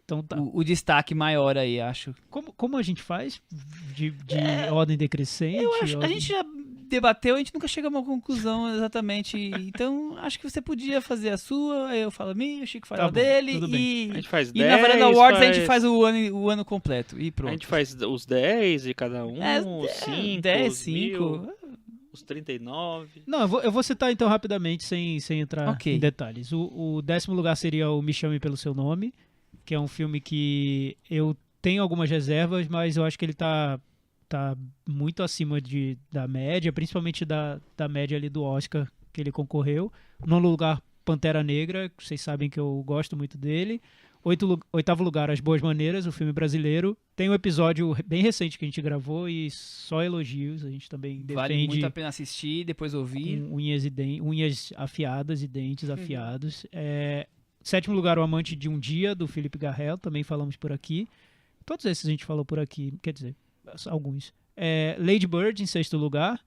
Então tá. o destaque maior aí, acho. Como a gente faz? De ordem decrescente? A gente já debateu, a gente nunca chega a uma conclusão exatamente. Então, acho que você podia fazer a sua, aí eu falo a minha, o Chico faz Tá a bom, dele tudo bem. A gente faz e 10, na Varanda Awards a gente faz o ano completo e A pronto. gente faz os 10 de cada um, os 5, 10, os 1000, 5. os 39. Não, eu vou citar então rapidamente, sem entrar Ok. em detalhes. O 10º lugar seria o Me Chame Pelo Seu Nome, que é um filme que eu tenho algumas reservas, mas eu acho que ele tá muito acima da média, principalmente da média ali do Oscar que ele concorreu. No lugar, Pantera Negra, vocês sabem que eu gosto muito dele. 8º lugar, As Boas Maneiras, o filme brasileiro. Tem um episódio bem recente que a gente gravou e só elogios, a gente também Vale defende muito a pena assistir, depois ouvir. com unhas afiadas e dentes afiados. 7º lugar, O Amante de um Dia, do Felipe Garrel, também falamos por aqui. Todos esses a gente falou por aqui, quer dizer, alguns. Lady Bird, em 6º lugar.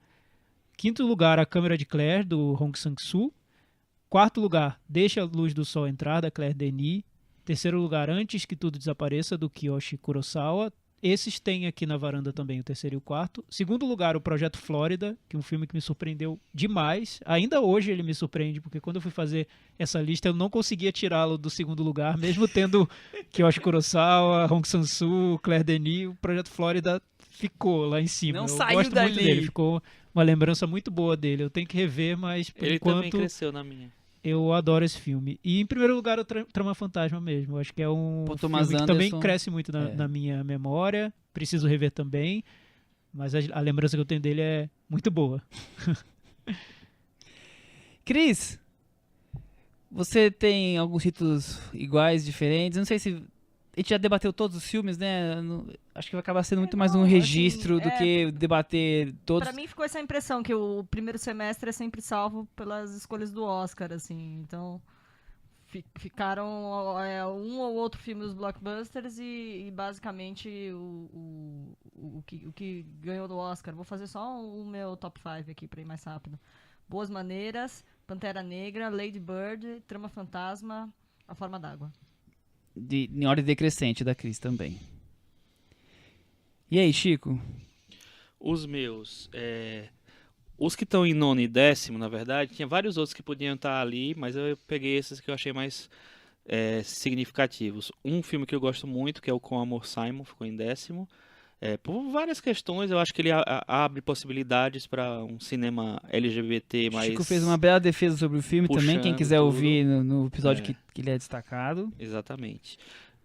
5º lugar, A Câmara de Claire, do Hong Sang-soo. 4º lugar, Deixa a Luz do Sol Entrar, da Claire Denis. 3º lugar, Antes que Tudo Desapareça, do Kiyoshi Kurosawa. Esses tem aqui na varanda também, o 3º e o 4º. 2º lugar, o Projeto Flórida, que é um filme que me surpreendeu demais. Ainda hoje ele me surpreende, porque quando eu fui fazer essa lista eu não conseguia tirá-lo do 2º lugar, mesmo tendo Kiyoshi Kurosawa, Hong Sang-soo, Claire Denis. O Projeto Flórida ficou lá em cima. Não eu saiu gosto muito dali. dele, ficou uma lembrança muito boa dele. Eu tenho que rever, mas por Ele também enquanto cresceu na minha. eu adoro esse filme. E em primeiro lugar, o Trama Fantasma mesmo. Eu acho que é um Paul filme Thomas que também Anderson, cresce muito na minha memória. Preciso rever também. Mas a lembrança que eu tenho dele é muito boa. Cris, você tem alguns títulos iguais, diferentes? Não sei se gente já debateu todos os filmes, né? Acho que vai acabar sendo muito mais um não, registro assim, do que debater todos. Pra mim ficou essa impressão que o primeiro semestre é sempre salvo pelas escolhas do Oscar, assim. Então, ficaram um ou outro filme dos blockbusters e basicamente o que ganhou do Oscar. Vou fazer só o meu top 5 aqui pra ir mais rápido. Boas Maneiras, Pantera Negra, Lady Bird, Trama Fantasma, A Forma d'Água. Em ordem decrescente da Cris também. E aí, Chico? Os meus, os que estão em nono e décimo, na verdade, tinha vários outros que podiam estar ali, mas eu peguei esses que eu achei mais significativos. Um filme que eu gosto muito, que é o Com Amor, Simon, ficou em décimo. Por várias questões, eu acho que ele abre possibilidades para um cinema LGBT mais... Chico fez uma bela defesa sobre o filme também, quem puxando quiser tudo. ouvir no episódio que ele é destacado. Exatamente.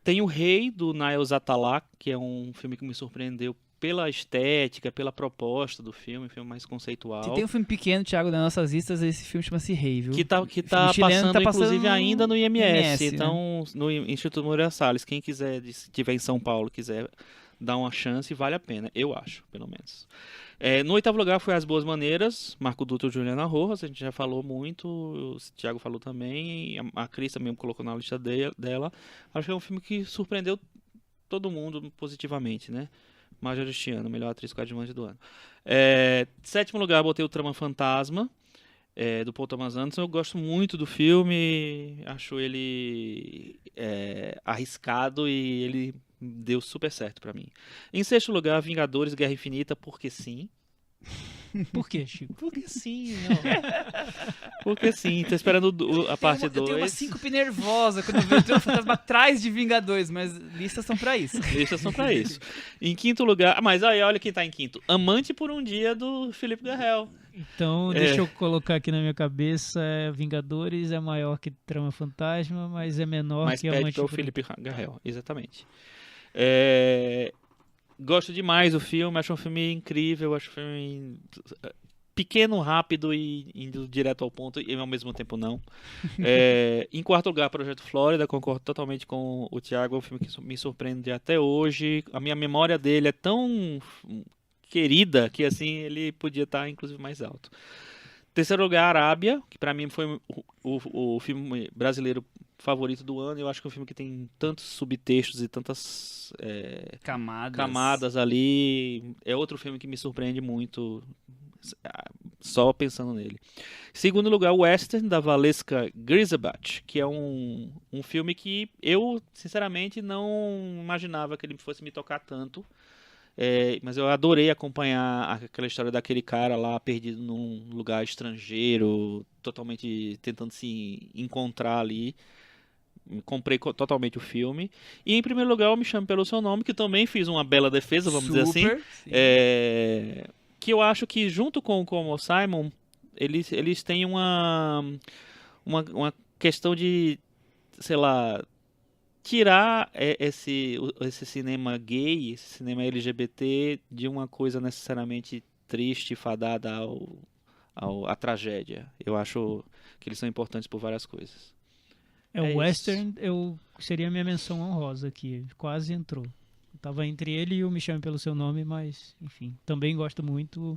Tem O Rei, do Nail Zatalak, que é um filme que me surpreendeu pela estética, pela proposta do filme, um filme mais conceitual. Se tem um filme pequeno, Thiago, nas nossas listas, esse filme chama-se Rei, viu? Que tá O filme chileno passando, inclusive, no ainda no IMS. né? Então, no Instituto Moreira Salles, quem quiser, se estiver em São Paulo, quiser dar uma chance, vale a pena, eu acho, pelo menos. No oitavo lugar foi As Boas Maneiras, Marco Dutra e Juliana Rojas, a gente já falou muito, o Thiago falou também, a Cris também colocou na lista dela. Acho que é um filme que surpreendeu todo mundo positivamente, né? Marjorie Chiano, melhor atriz coadjuvante do ano. Sétimo lugar, botei o Trama Fantasma, do Paul Thomas Anderson. Eu gosto muito do filme, acho ele arriscado e ele deu super certo pra mim. Em sexto lugar, Vingadores Guerra Infinita, porque sim. Por quê, Chico? Porque sim, não. Porque sim, tô esperando a parte 2. Eu tenho uma síncope nervosa quando eu vejo o Trama Fantasma atrás de Vingadores, mas listas são pra isso. Listas são pra isso. Em quinto lugar, mas aí, olha quem tá em quinto. Amante por um Dia, do Felipe Garrel. Então, deixa eu colocar aqui na minha cabeça, Vingadores é maior que Trama Fantasma, mas é menor Mas que pede Amante para o por... Felipe Garrel, exatamente. Gosto demais do filme, acho um filme incrível, acho um filme pequeno, rápido e indo direto ao ponto, e ao mesmo tempo não. Em quarto lugar, Projeto Flórida, concordo totalmente com o Thiago, é um filme que me surpreende até hoje. A minha memória dele é tão querida que assim ele podia estar inclusive mais alto. Terceiro lugar, Arábia, que pra mim foi o filme brasileiro favorito do ano. Eu acho que é um filme que tem tantos subtextos e tantas camadas ali. É outro filme que me surpreende muito, só pensando nele. Segundo lugar, Western, da Valeska Grisabat, que é um filme que eu, sinceramente, não imaginava que ele fosse me tocar tanto. Mas eu adorei acompanhar aquela história daquele cara lá perdido num lugar estrangeiro, totalmente tentando se encontrar ali. Comprei totalmente o filme. E em primeiro lugar, eu Me Chame Pelo Seu Nome, que também fiz uma bela defesa, vamos dizer assim. Que eu acho que junto com o Simon, eles têm uma questão de, sei lá, tirar esse cinema gay, esse cinema LGBT de uma coisa necessariamente triste, fadada à tragédia. Eu acho que eles são importantes por várias coisas. O Western seria a minha menção honrosa aqui, quase entrou. Tava entre ele e o Me Chame Pelo Seu Nome, mas, enfim, também gosto muito.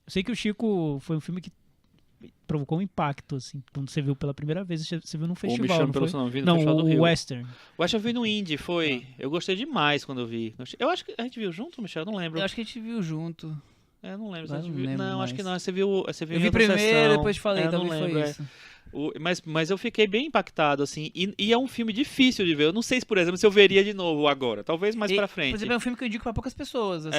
Eu sei que o Chico foi um filme que provocou um impacto, assim, quando você viu pela primeira vez, você viu num festival, Me Chame não Pelo foi? Seu Nome, vi no Não, Festival do o Rio. Western. O Western eu vi no Indie, foi. Eu gostei demais quando eu vi. Eu acho que a gente viu junto, Michel? Não lembro. Eu acho que a gente viu junto. Não lembro se Não a gente viu. lembro Não, acho mais. que não. Você viu Eu vi primeiro, depois te falei, não talvez lembro, foi isso. Mas eu fiquei bem impactado, assim, e é um filme difícil de ver. Eu não sei se, por exemplo, se eu veria de novo agora. Talvez mais pra frente. Por exemplo, é um filme que eu indico pra poucas pessoas, assim,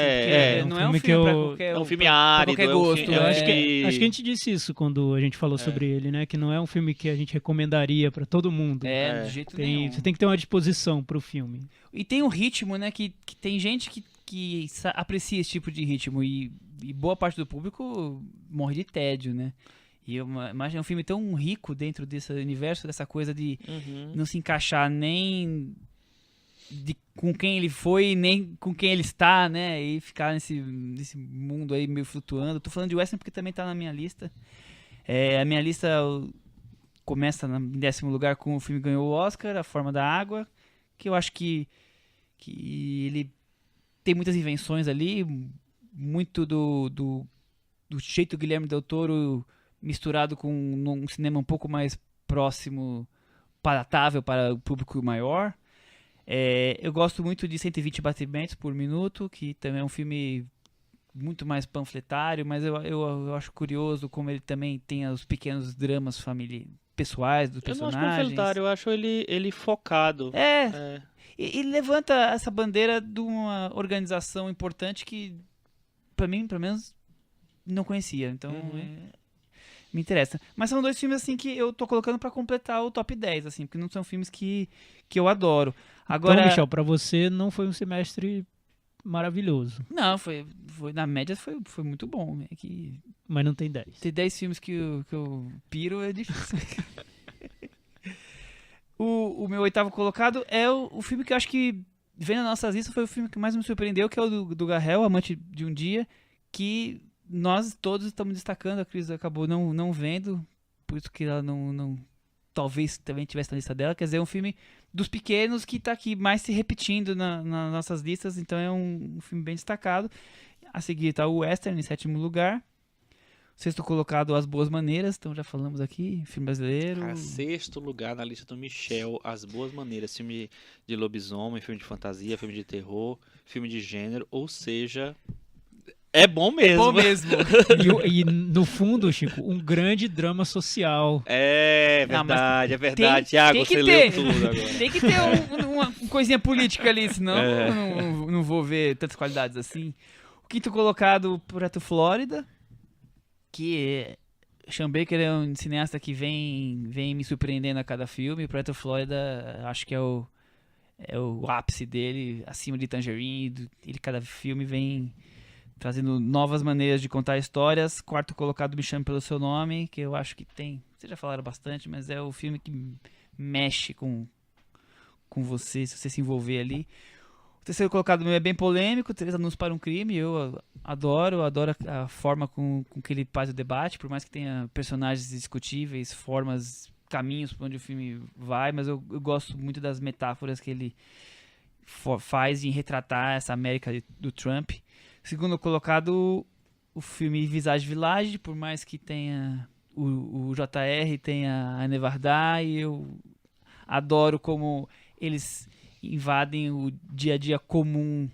um não é um filme filme que pra eu- qualquer É um filme pra árido, qualquer é um gosto. filme- Eu é um acho que filme- a gente disse isso quando a gente falou sobre ele, né? Que não é um filme que a gente recomendaria pra todo mundo. De jeito nenhum. Você tem que ter uma disposição pro filme. E tem um ritmo, né, que tem gente que aprecia esse tipo de ritmo e boa parte do público morre de tédio, né? E imagina um filme tão rico dentro desse universo, dessa coisa de Uhum. não se encaixar nem com quem ele foi, nem com quem ele está, né? E ficar nesse mundo aí meio flutuando. Tô falando de Western porque também tá na minha lista. A minha lista começa em 10º lugar com o filme que ganhou o Oscar, A Forma da Água, que eu acho que que ele tem muitas invenções ali, muito do jeito do Guilherme Del Toro misturado com um cinema um pouco mais próximo, palatável para o público maior. Eu gosto muito de 120 batimentos por minuto, que também é um filme muito mais panfletário, mas eu acho curioso como ele também tem os pequenos dramas pessoais dos Eu não acho personagens. panfletário, eu acho ele focado. E levanta essa bandeira de uma organização importante que, pra mim, pelo menos, não conhecia. Então, me interessa. Mas são 2 filmes, assim, que eu tô colocando pra completar o top 10, assim, porque não são filmes que eu adoro. Agora, Então, Michel, pra você não foi um semestre maravilhoso, não, na média foi muito bom. É que mas não tem 10. ter 10 filmes que eu piro é difícil. O meu 8º colocado é o filme que eu acho que, vendo nas nossas listas, foi o filme que mais me surpreendeu, que é o do Garrel, Amante de um Dia, que nós todos estamos destacando. A Cris acabou não vendo, por isso que ela não talvez também tivesse na lista dela. Quer dizer, é um filme dos pequenos que tá aqui mais se repetindo nas nossas listas, então é um filme bem destacado. A seguir tá o Western, em 7º lugar. 6º colocado, As Boas Maneiras, então já falamos aqui, filme brasileiro. 6º lugar na lista do Michel, As Boas Maneiras, filme de lobisomem, filme de fantasia, filme de terror, filme de gênero, ou seja, é bom mesmo. É bom mesmo. E no fundo, Chico, um grande drama social. É Não, mas verdade, é verdade. tem Thiago, que você ter. leu tudo agora. Tem que ter uma coisinha política ali, senão eu não vou ver tantas qualidades assim. O 5º colocado, Projeto Flórida, que Sean Baker é um cineasta que vem me surpreendendo a cada filme. Projeto Flórida, acho que é o ápice dele, acima de Tangerine. Ele, cada filme, vem trazendo novas maneiras de contar histórias. 4º colocado, Me Chame Pelo Seu Nome, que eu acho que tem... Vocês já falaram bastante, mas é o filme que mexe com você, se você se envolver ali. O 3º colocado meu é bem polêmico, 3 Anúncios para um Crime. Eu adoro a forma com que ele faz o debate, por mais que tenha personagens discutíveis, formas, caminhos para onde o filme vai, mas eu gosto muito das metáforas que ele faz em retratar essa América do Trump. 2º colocado, o filme Visage Village, por mais que tenha o JR, tenha a Nevardá, e eu adoro como eles invadem o dia a dia comum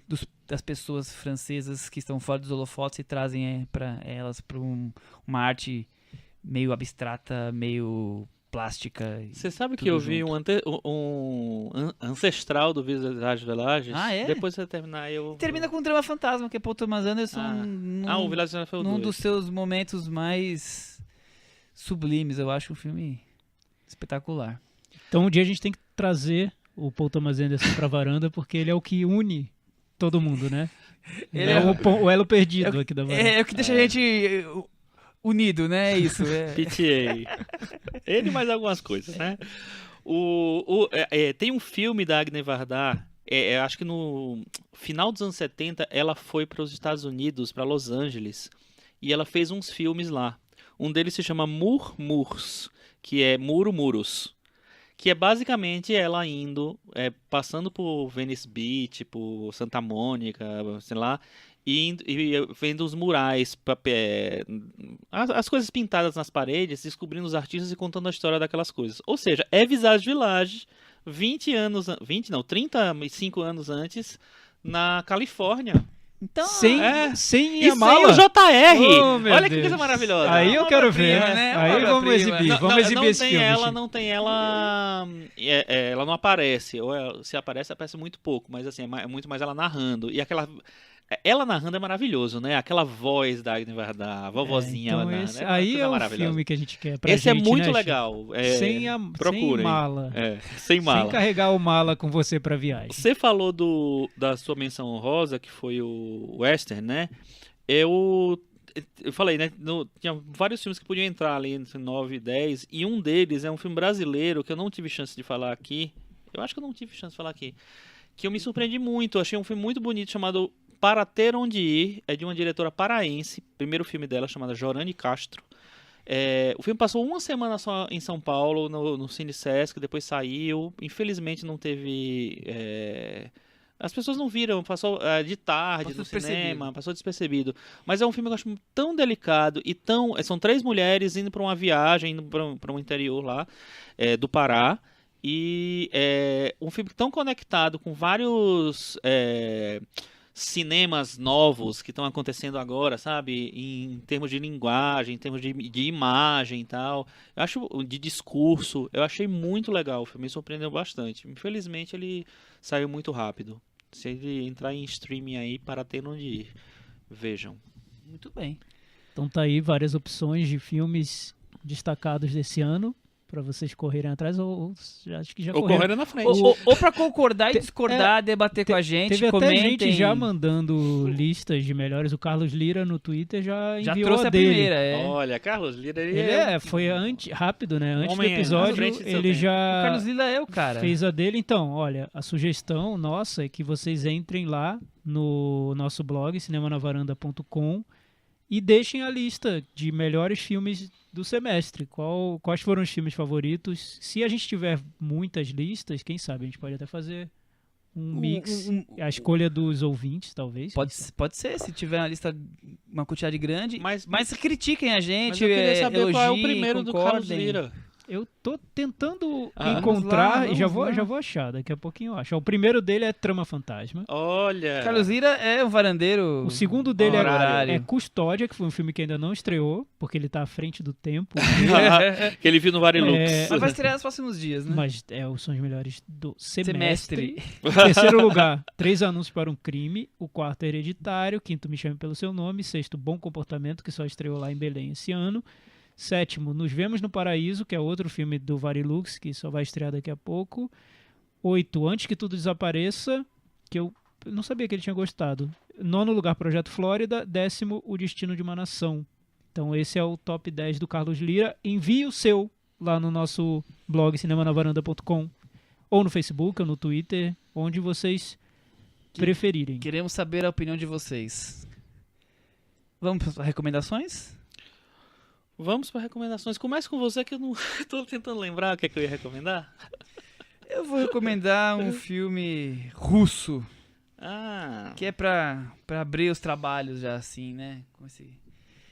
das pessoas francesas que estão fora dos holofotes e trazem para elas para uma arte meio abstrata, meio plástica. Você sabe que eu vi um ancestral do Visage Village? Ah, é? Depois que você terminar, Termina com um drama fantasma, que é Paul Thomas Anderson o Village Village foi o num 2. dos seus momentos mais sublimes. Eu acho um filme espetacular. Então um dia a gente tem que trazer o Paul Thomas Anderson pra varanda, porque ele é o que une todo mundo, né? Ele é o elo perdido aqui da varanda. É o que deixa a gente unido, né? É isso. PTA. Ele e mais algumas coisas, né? Tem um filme da Agne Varda, acho que no final dos anos 70, ela foi para os Estados Unidos, para Los Angeles, e ela fez uns filmes lá. Um deles se chama Murmurs, que é Muros, que é basicamente ela indo, passando por Venice Beach, por Santa Mônica, sei lá, e vendo os murais, as coisas pintadas nas paredes, descobrindo os artistas e contando a história daquelas coisas. Ou seja, é Visage Village 35 anos antes, na Califórnia. Então, sem e a mala. sem o JR. Oh, meu Olha que Deus. coisa maravilhosa. Aí eu quero ver, obra-prima, né? né? Aí Obra-prima. vamos exibir. Vamos exibir esse filme. Não tem ela. Ela não aparece. Ou se aparece muito pouco. Mas assim, é muito mais ela narrando. E ela narrando é maravilhoso, né? Aquela voz da Agne Varda, a vovozinha. Então ela narra, esse né? aí é o maravilhosa. filme que a gente quer pra Esse gente, é muito né, legal. Sem procurem. mala. Sem mala. Sem carregar o mala com você pra viagem. Você falou da sua menção honrosa, que foi o Western, né? Eu falei, né? Tinha vários filmes que podiam entrar ali entre 9 e 10. E um deles é um filme brasileiro que eu não tive chance de falar aqui. Eu acho que eu não tive chance de falar aqui. Que eu me surpreendi muito. Eu achei um filme muito bonito chamado Para Ter Onde Ir. É de uma diretora paraense. Primeiro filme dela, chamada Jorane Castro. O filme passou uma semana só em São Paulo, no Cine Sesc. Depois saiu. Infelizmente não teve As pessoas não viram, passou de tarde Passou no despercebido. cinema, passou despercebido. Mas é um filme que eu acho tão delicado e tão... São 3 mulheres indo pra uma viagem, indo pra um interior lá, do Pará. E é um filme tão conectado com vários cinemas novos que estão acontecendo agora, sabe? Em termos de linguagem, em termos de imagem e tal. Eu acho, de discurso, eu achei muito legal. O filme me surpreendeu bastante. Infelizmente, ele saiu muito rápido. Se ele entrar em streaming aí, para ter onde ir. Vejam. Muito bem. Então tá aí várias opções de filmes destacados desse ano pra vocês correrem atrás ou acho que já Ou correram. correndo na frente. Ou pra concordar e discordar, debater com a gente, Teve comentem. até gente já mandando listas de melhores. O Carlos Lira no Twitter já Já enviou trouxe a dele. primeira, Olha, Carlos Lira, Ele foi rápido, né? Antes do homem à episódio, frente do seu ele tempo. O já Carlos Lila é o cara. fez a dele. Então, olha, a sugestão nossa é que vocês entrem lá no nosso blog, cinemanavaranda.com, e deixem a lista de melhores filmes do semestre. Quais foram os filmes favoritos? Se a gente tiver muitas listas, quem sabe a gente pode até fazer um mix. A escolha dos ouvintes, talvez. Pode ser, se tiver uma lista, uma quantidade grande. Mas critiquem a gente, Mas eu queria saber qual é o elogiem, primeiro do Carlos concordem. Lira. Eu tô tentando Vamos encontrar, lá, e já vamos lá. vou achar, daqui a pouquinho eu acho. O primeiro dele é Trama Fantasma. Olha. Carlos Lira é um varandeiro. O segundo dele horário. é Custódia, que foi um filme que ainda não estreou, porque ele tá à frente do tempo. Que ele viu no Varilux. Mas vai estrear nos próximos dias, né? Mas são os melhores do semestre. Semestre. Terceiro lugar, 3 Anúncios para um Crime. O quarto, Hereditário. Quinto, Me Chame Pelo Seu Nome. Sexto, Bom Comportamento, que só estreou lá em Belém esse ano. Sétimo, Nos Vemos no Paraíso, que é outro filme do Varilux, que só vai estrear daqui a pouco. 8, Antes que Tudo Desapareça, que eu não sabia que ele tinha gostado. 9º lugar, Projeto Flórida. 10º, O Destino de uma Nação. Então esse é o top 10 do Carlos Lira. Envie o seu lá no nosso blog cinemanavaranda.com, ou no Facebook, ou no Twitter, onde vocês preferirem. Queremos saber a opinião de vocês. Vamos para as recomendações? Vamos para recomendações. Comece com você, que eu não tô tentando lembrar o que é que eu ia recomendar. Eu vou recomendar um filme russo, Ah, que é pra abrir os trabalhos já assim, né? Com esse...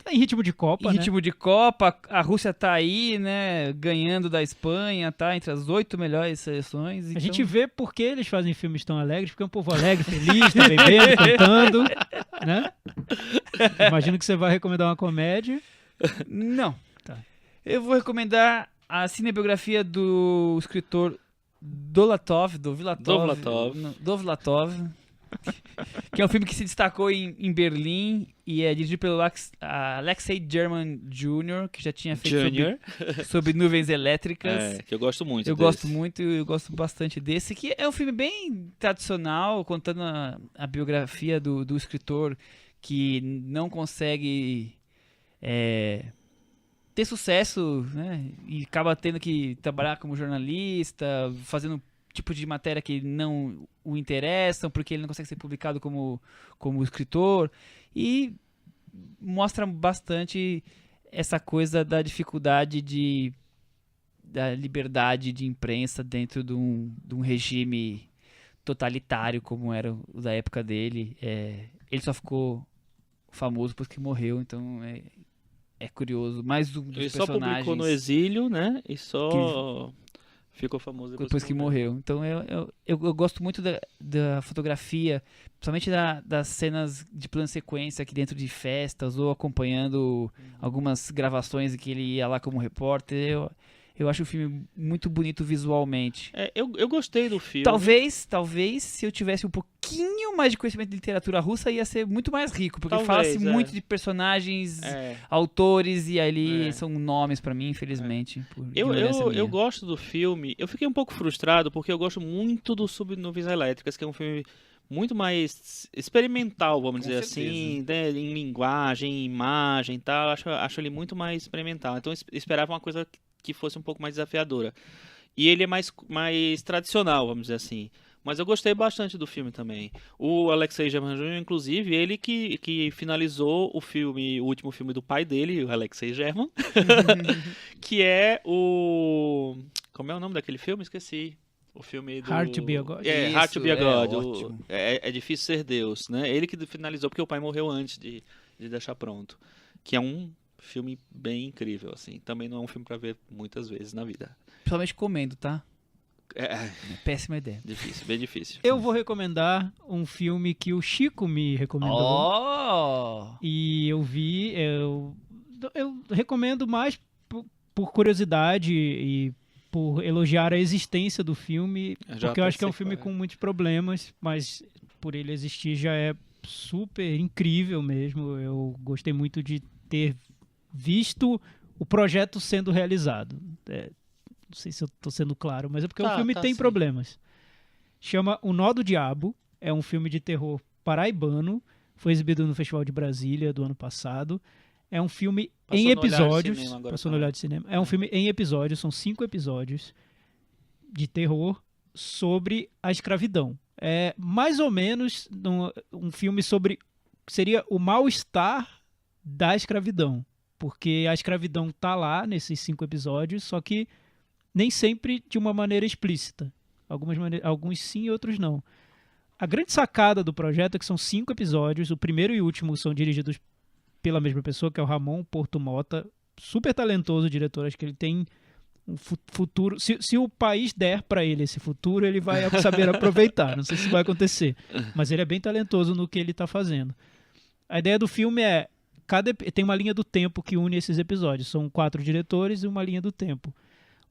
Tá em ritmo de Copa, Em né? ritmo de Copa, a Rússia tá aí, né? Ganhando da Espanha, tá entre as 8 melhores seleções. A então- gente vê por que eles fazem filmes tão alegres, porque é um povo alegre, feliz, tá bebendo, cantando, né? Imagino que você vai recomendar uma comédia. Não. Tá. Eu vou recomendar a cinebiografia do escritor Dolatov, Dovlatov, que é um filme que se destacou em Berlim e é dirigido pelo Alexei German Jr., que já tinha feito sobre nuvens elétricas. que eu gosto muito Eu desse. gosto muito, eu gosto bastante desse, que é um filme bem tradicional, contando a biografia do escritor que não consegue ter sucesso, né? E acaba tendo que trabalhar como jornalista, fazendo um tipo de matéria que não o interessam, porque ele não consegue ser publicado como escritor. E mostra bastante essa coisa da dificuldade da liberdade de imprensa dentro de um regime totalitário como era o da época dele. Ele só ficou famoso depois que morreu, então é curioso. Mais um dos Ele só personagens publicou no exílio, né? E só ficou famoso depois que morreu. Então eu gosto muito da fotografia, principalmente das cenas de plano sequência aqui dentro de festas ou acompanhando algumas gravações em que ele ia lá como repórter. Eu acho o filme muito bonito visualmente. Eu gostei do filme. Talvez se eu tivesse um pouquinho mais de conhecimento de literatura russa ia ser muito mais rico, porque fala-se muito de personagens, autores, e ali são nomes pra mim, infelizmente. Eu gosto do filme. Eu fiquei um pouco frustrado porque eu gosto muito do Sob Nuvens Elétricas, que é um filme muito mais experimental, vamos dizer assim, né, em linguagem, em imagem e tal. Acho ele muito mais experimental. Então eu esperava uma coisa que fosse um pouco mais desafiadora. E ele é mais tradicional, vamos dizer assim. Mas eu gostei bastante do filme também. O Alexei German Jr., inclusive, ele que finalizou o último filme do pai dele, o Alexei German, que é o... Como é o nome daquele filme? Esqueci. O filme do... Hard to be a God. Hard to be a Isso, God. ótimo. É difícil ser Deus, né? Ele que finalizou porque o pai morreu antes de deixar pronto. Que é um filme bem incrível, assim. Também não é um filme pra ver muitas vezes na vida. Principalmente comendo, tá? É Péssima ideia. difícil, bem difícil. Eu vou recomendar um filme que o Chico me recomendou. Oh! E eu vi, eu recomendo mais por curiosidade e por elogiar a existência do filme, Já porque eu acho que é um pensei filme qual é. com muitos problemas, mas por ele existir já é super incrível mesmo. Eu gostei muito de ter visto o projeto sendo realizado. Não sei se eu tô sendo claro, mas é porque o filme tem sim. problemas. Chama O Nó do Diabo, é um filme de terror paraibano, foi exibido no Festival de Brasília do ano passado. É um filme Passou em no Olhar de episódios. Cinema agora Passou no também. Olhar de Cinema. É um filme em episódios, são 5 episódios de terror sobre a escravidão. É mais ou menos um filme sobre... Seria o mal-estar da escravidão. Porque a escravidão tá lá nesses 5 episódios, só que nem sempre de uma maneira explícita. Alguns sim, outros não. A grande sacada do projeto é que são 5 episódios. O primeiro e o último são dirigidos pela mesma pessoa, que é o Ramon Porto Mota. Super talentoso diretor. Acho que ele tem um futuro... Se o país der para ele esse futuro, ele vai saber aproveitar. Não sei se vai acontecer. Mas ele é bem talentoso no que ele está fazendo. A ideia do filme é... Tem uma linha do tempo que une esses episódios. São 4 diretores e uma linha do tempo.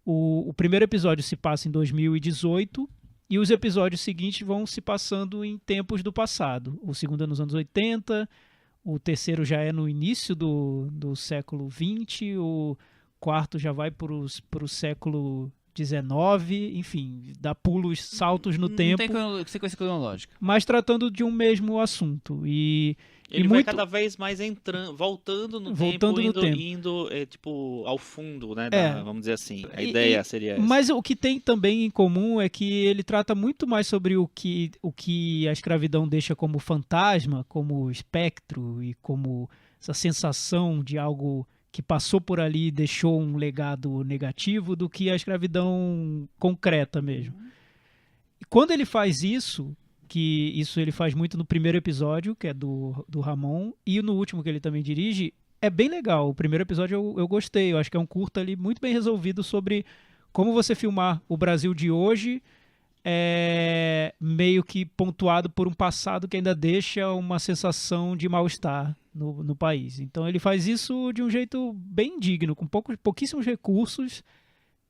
O primeiro episódio se passa em 2018 e os episódios seguintes vão se passando em tempos do passado. O segundo é nos anos 80, o terceiro já é no início do século 20, o quarto já vai para o século 19, enfim, dá pulos, saltos no tempo, Não tem sequência cronológica. mas tratando de um mesmo assunto. Ele E vai muito- cada vez mais entrando, voltando no Voltando tempo, no indo tipo, ao fundo, né? Vamos dizer assim. A E- ideia seria essa. Mas o que tem também em comum é que ele trata muito mais sobre o que a escravidão deixa como fantasma, como espectro e como essa sensação de algo que passou por ali e deixou um legado negativo do que a escravidão concreta mesmo. E quando ele faz isso, que isso ele faz muito no primeiro episódio, que é do Ramon, e no último que ele também dirige, é bem legal. O primeiro episódio eu gostei. Eu acho que é um curta ali muito bem resolvido sobre como você filmar o Brasil de hoje, meio que pontuado por um passado que ainda deixa uma sensação de mal-estar no país. Então ele faz isso de um jeito bem digno, com pouquíssimos recursos,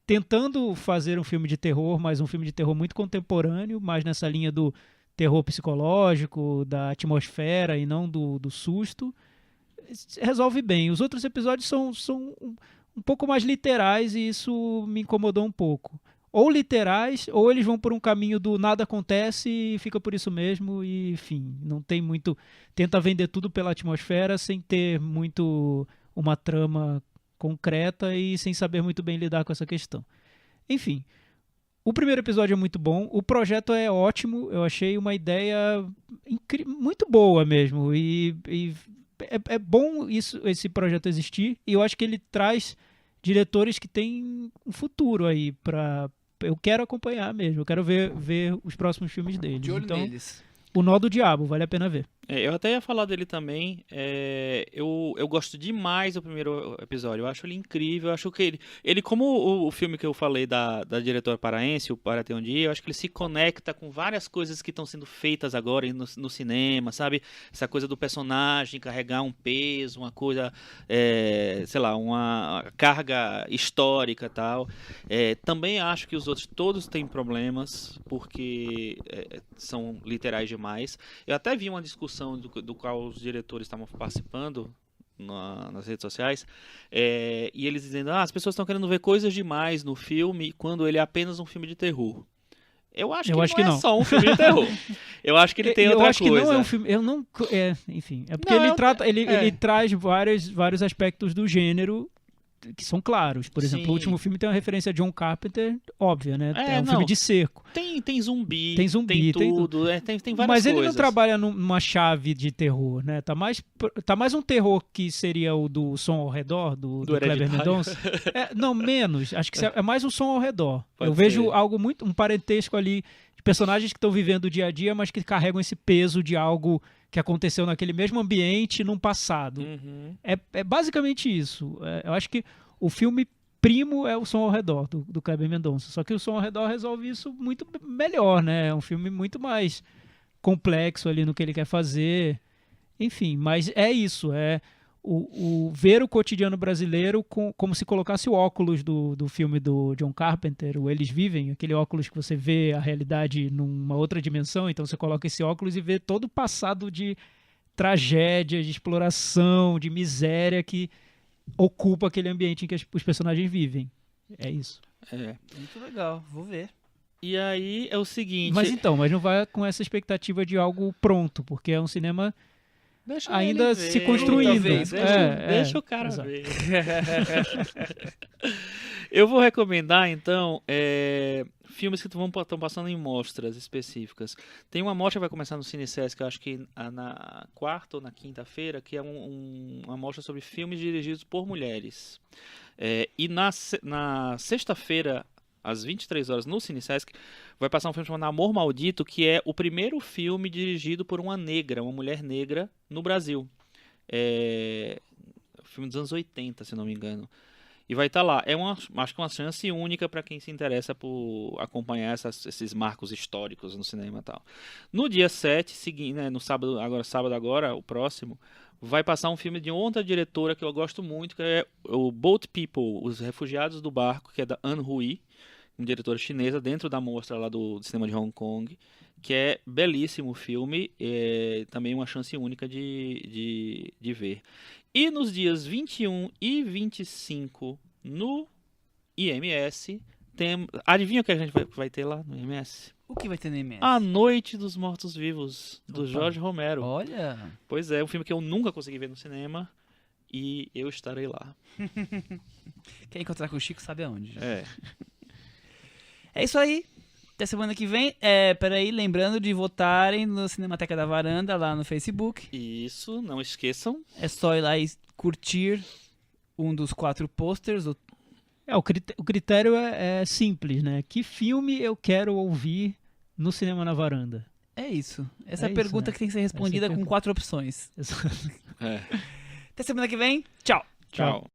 tentando fazer um filme de terror, mas um filme de terror muito contemporâneo, mais nessa linha do terror psicológico, da atmosfera e não do susto. Resolve bem. Os outros episódios são um pouco mais literais e isso me incomodou um pouco. Ou literais, ou eles vão por um caminho do nada acontece e fica por isso mesmo, e enfim, não tem muito... Tenta vender tudo pela atmosfera sem ter muito uma trama concreta e sem saber muito bem lidar com essa questão. Enfim, o primeiro episódio é muito bom, o projeto é ótimo, eu achei uma ideia muito boa mesmo, e é bom esse projeto existir, e eu acho que ele traz diretores que têm um futuro aí para... Eu quero acompanhar mesmo, eu quero ver os próximos filmes deles. De olho Então, neles. O Nó do Diabo, vale a pena ver. Eu até ia falar dele também. Eu gosto demais do primeiro episódio. Eu acho ele incrível. Eu acho que ele como o filme que eu falei da diretora paraense, o Para Ter um Dia, eu acho que ele se conecta com várias coisas que estão sendo feitas agora no cinema, sabe? Essa coisa do personagem carregar um peso, uma coisa, sei lá, uma carga histórica e tal. Também acho que os outros todos têm problemas, porque são literais demais. Eu até vi uma discussão do qual os diretores estavam participando nas redes sociais, e eles dizendo, as pessoas estão querendo ver coisas demais no filme quando ele é apenas um filme de terror. Eu acho que não é só um filme de terror. Eu acho que ele tem outra coisa. Eu acho que não é um filme... Enfim, é porque Não, ele traz vários aspectos do gênero que são claros. Por exemplo, Sim. o último filme tem uma referência a John Carpenter óbvia, né? É, É um não. filme de cerco. Tem zumbi, Tem zumbi, tem tudo, tem várias Mas ele coisas. não trabalha numa chave de terror, né? Tá mais um terror que seria o do som ao redor, do Kleber Hereditário. Mendonça. Não, menos. Acho que é mais um som ao redor. Pode Eu vejo ser. algo um parentesco ali de personagens que estão vivendo o dia a dia, mas que carregam esse peso de algo que aconteceu naquele mesmo ambiente num passado. Uhum. É basicamente isso. Eu acho que o filme primo é o som ao redor do Kleber Mendonça. Só que o som ao redor resolve isso muito melhor, né? É um filme muito mais complexo ali no que ele quer fazer. Enfim, mas é isso. É o ver o cotidiano brasileiro como se colocasse o óculos do filme do John Carpenter, o Eles Vivem, aquele óculos que você vê a realidade numa outra dimensão, então você coloca esse óculos e vê todo o passado de tragédia, de exploração, de miséria que ocupa aquele ambiente em que os personagens vivem. É isso. É. Muito legal, vou ver. E aí é o seguinte... Mas não vai com essa expectativa de algo pronto, porque é um cinema Deixa ainda ele se ver. construindo. Talvez. Deixa o cara exato. ver. Eu vou recomendar, então, filmes que estão passando em mostras específicas. Tem uma mostra que vai começar no CineSesc, eu acho que na quarta ou na quinta-feira, que é uma mostra sobre filmes dirigidos por mulheres. E na sexta-feira, às 23 horas, no CineSesc, vai passar um filme chamado Amor Maldito, que é o primeiro filme dirigido por uma mulher negra, no Brasil. Filme dos anos 80, se não me engano. E vai estar lá. Acho que uma chance única para quem se interessa por acompanhar esses marcos históricos no cinema e tal. No dia 7, seguinte, né, no sábado agora, o próximo, vai passar um filme de outra diretora que eu gosto muito, que é o Boat People, Os Refugiados do Barco, que é da Anne Hui, uma diretora chinesa, dentro da mostra lá do cinema de Hong Kong, que é belíssimo o filme, também uma chance única de ver. E nos dias 21 e 25 no IMS, adivinha o que a gente vai ter lá no IMS? O que vai ter no IMS? A Noite dos Mortos-Vivos, do Opa. Jorge Romero. Olha, Pois é, um filme que eu nunca consegui ver no cinema e eu estarei lá. quem encontrar com o Chico sabe aonde. É isso aí. Até semana que vem. Peraí, lembrando de votarem no Cinemateca da Varanda, lá no Facebook. Isso, não esqueçam. É só ir lá e curtir um dos 4 posters. O critério é simples, né? Que filme eu quero ouvir no Cinema na Varanda? É isso. Essa é a isso, pergunta né? que tem que ser respondida Essa é a com pergunta. 4 opções. É. Até semana que vem. Tchau. Tchau.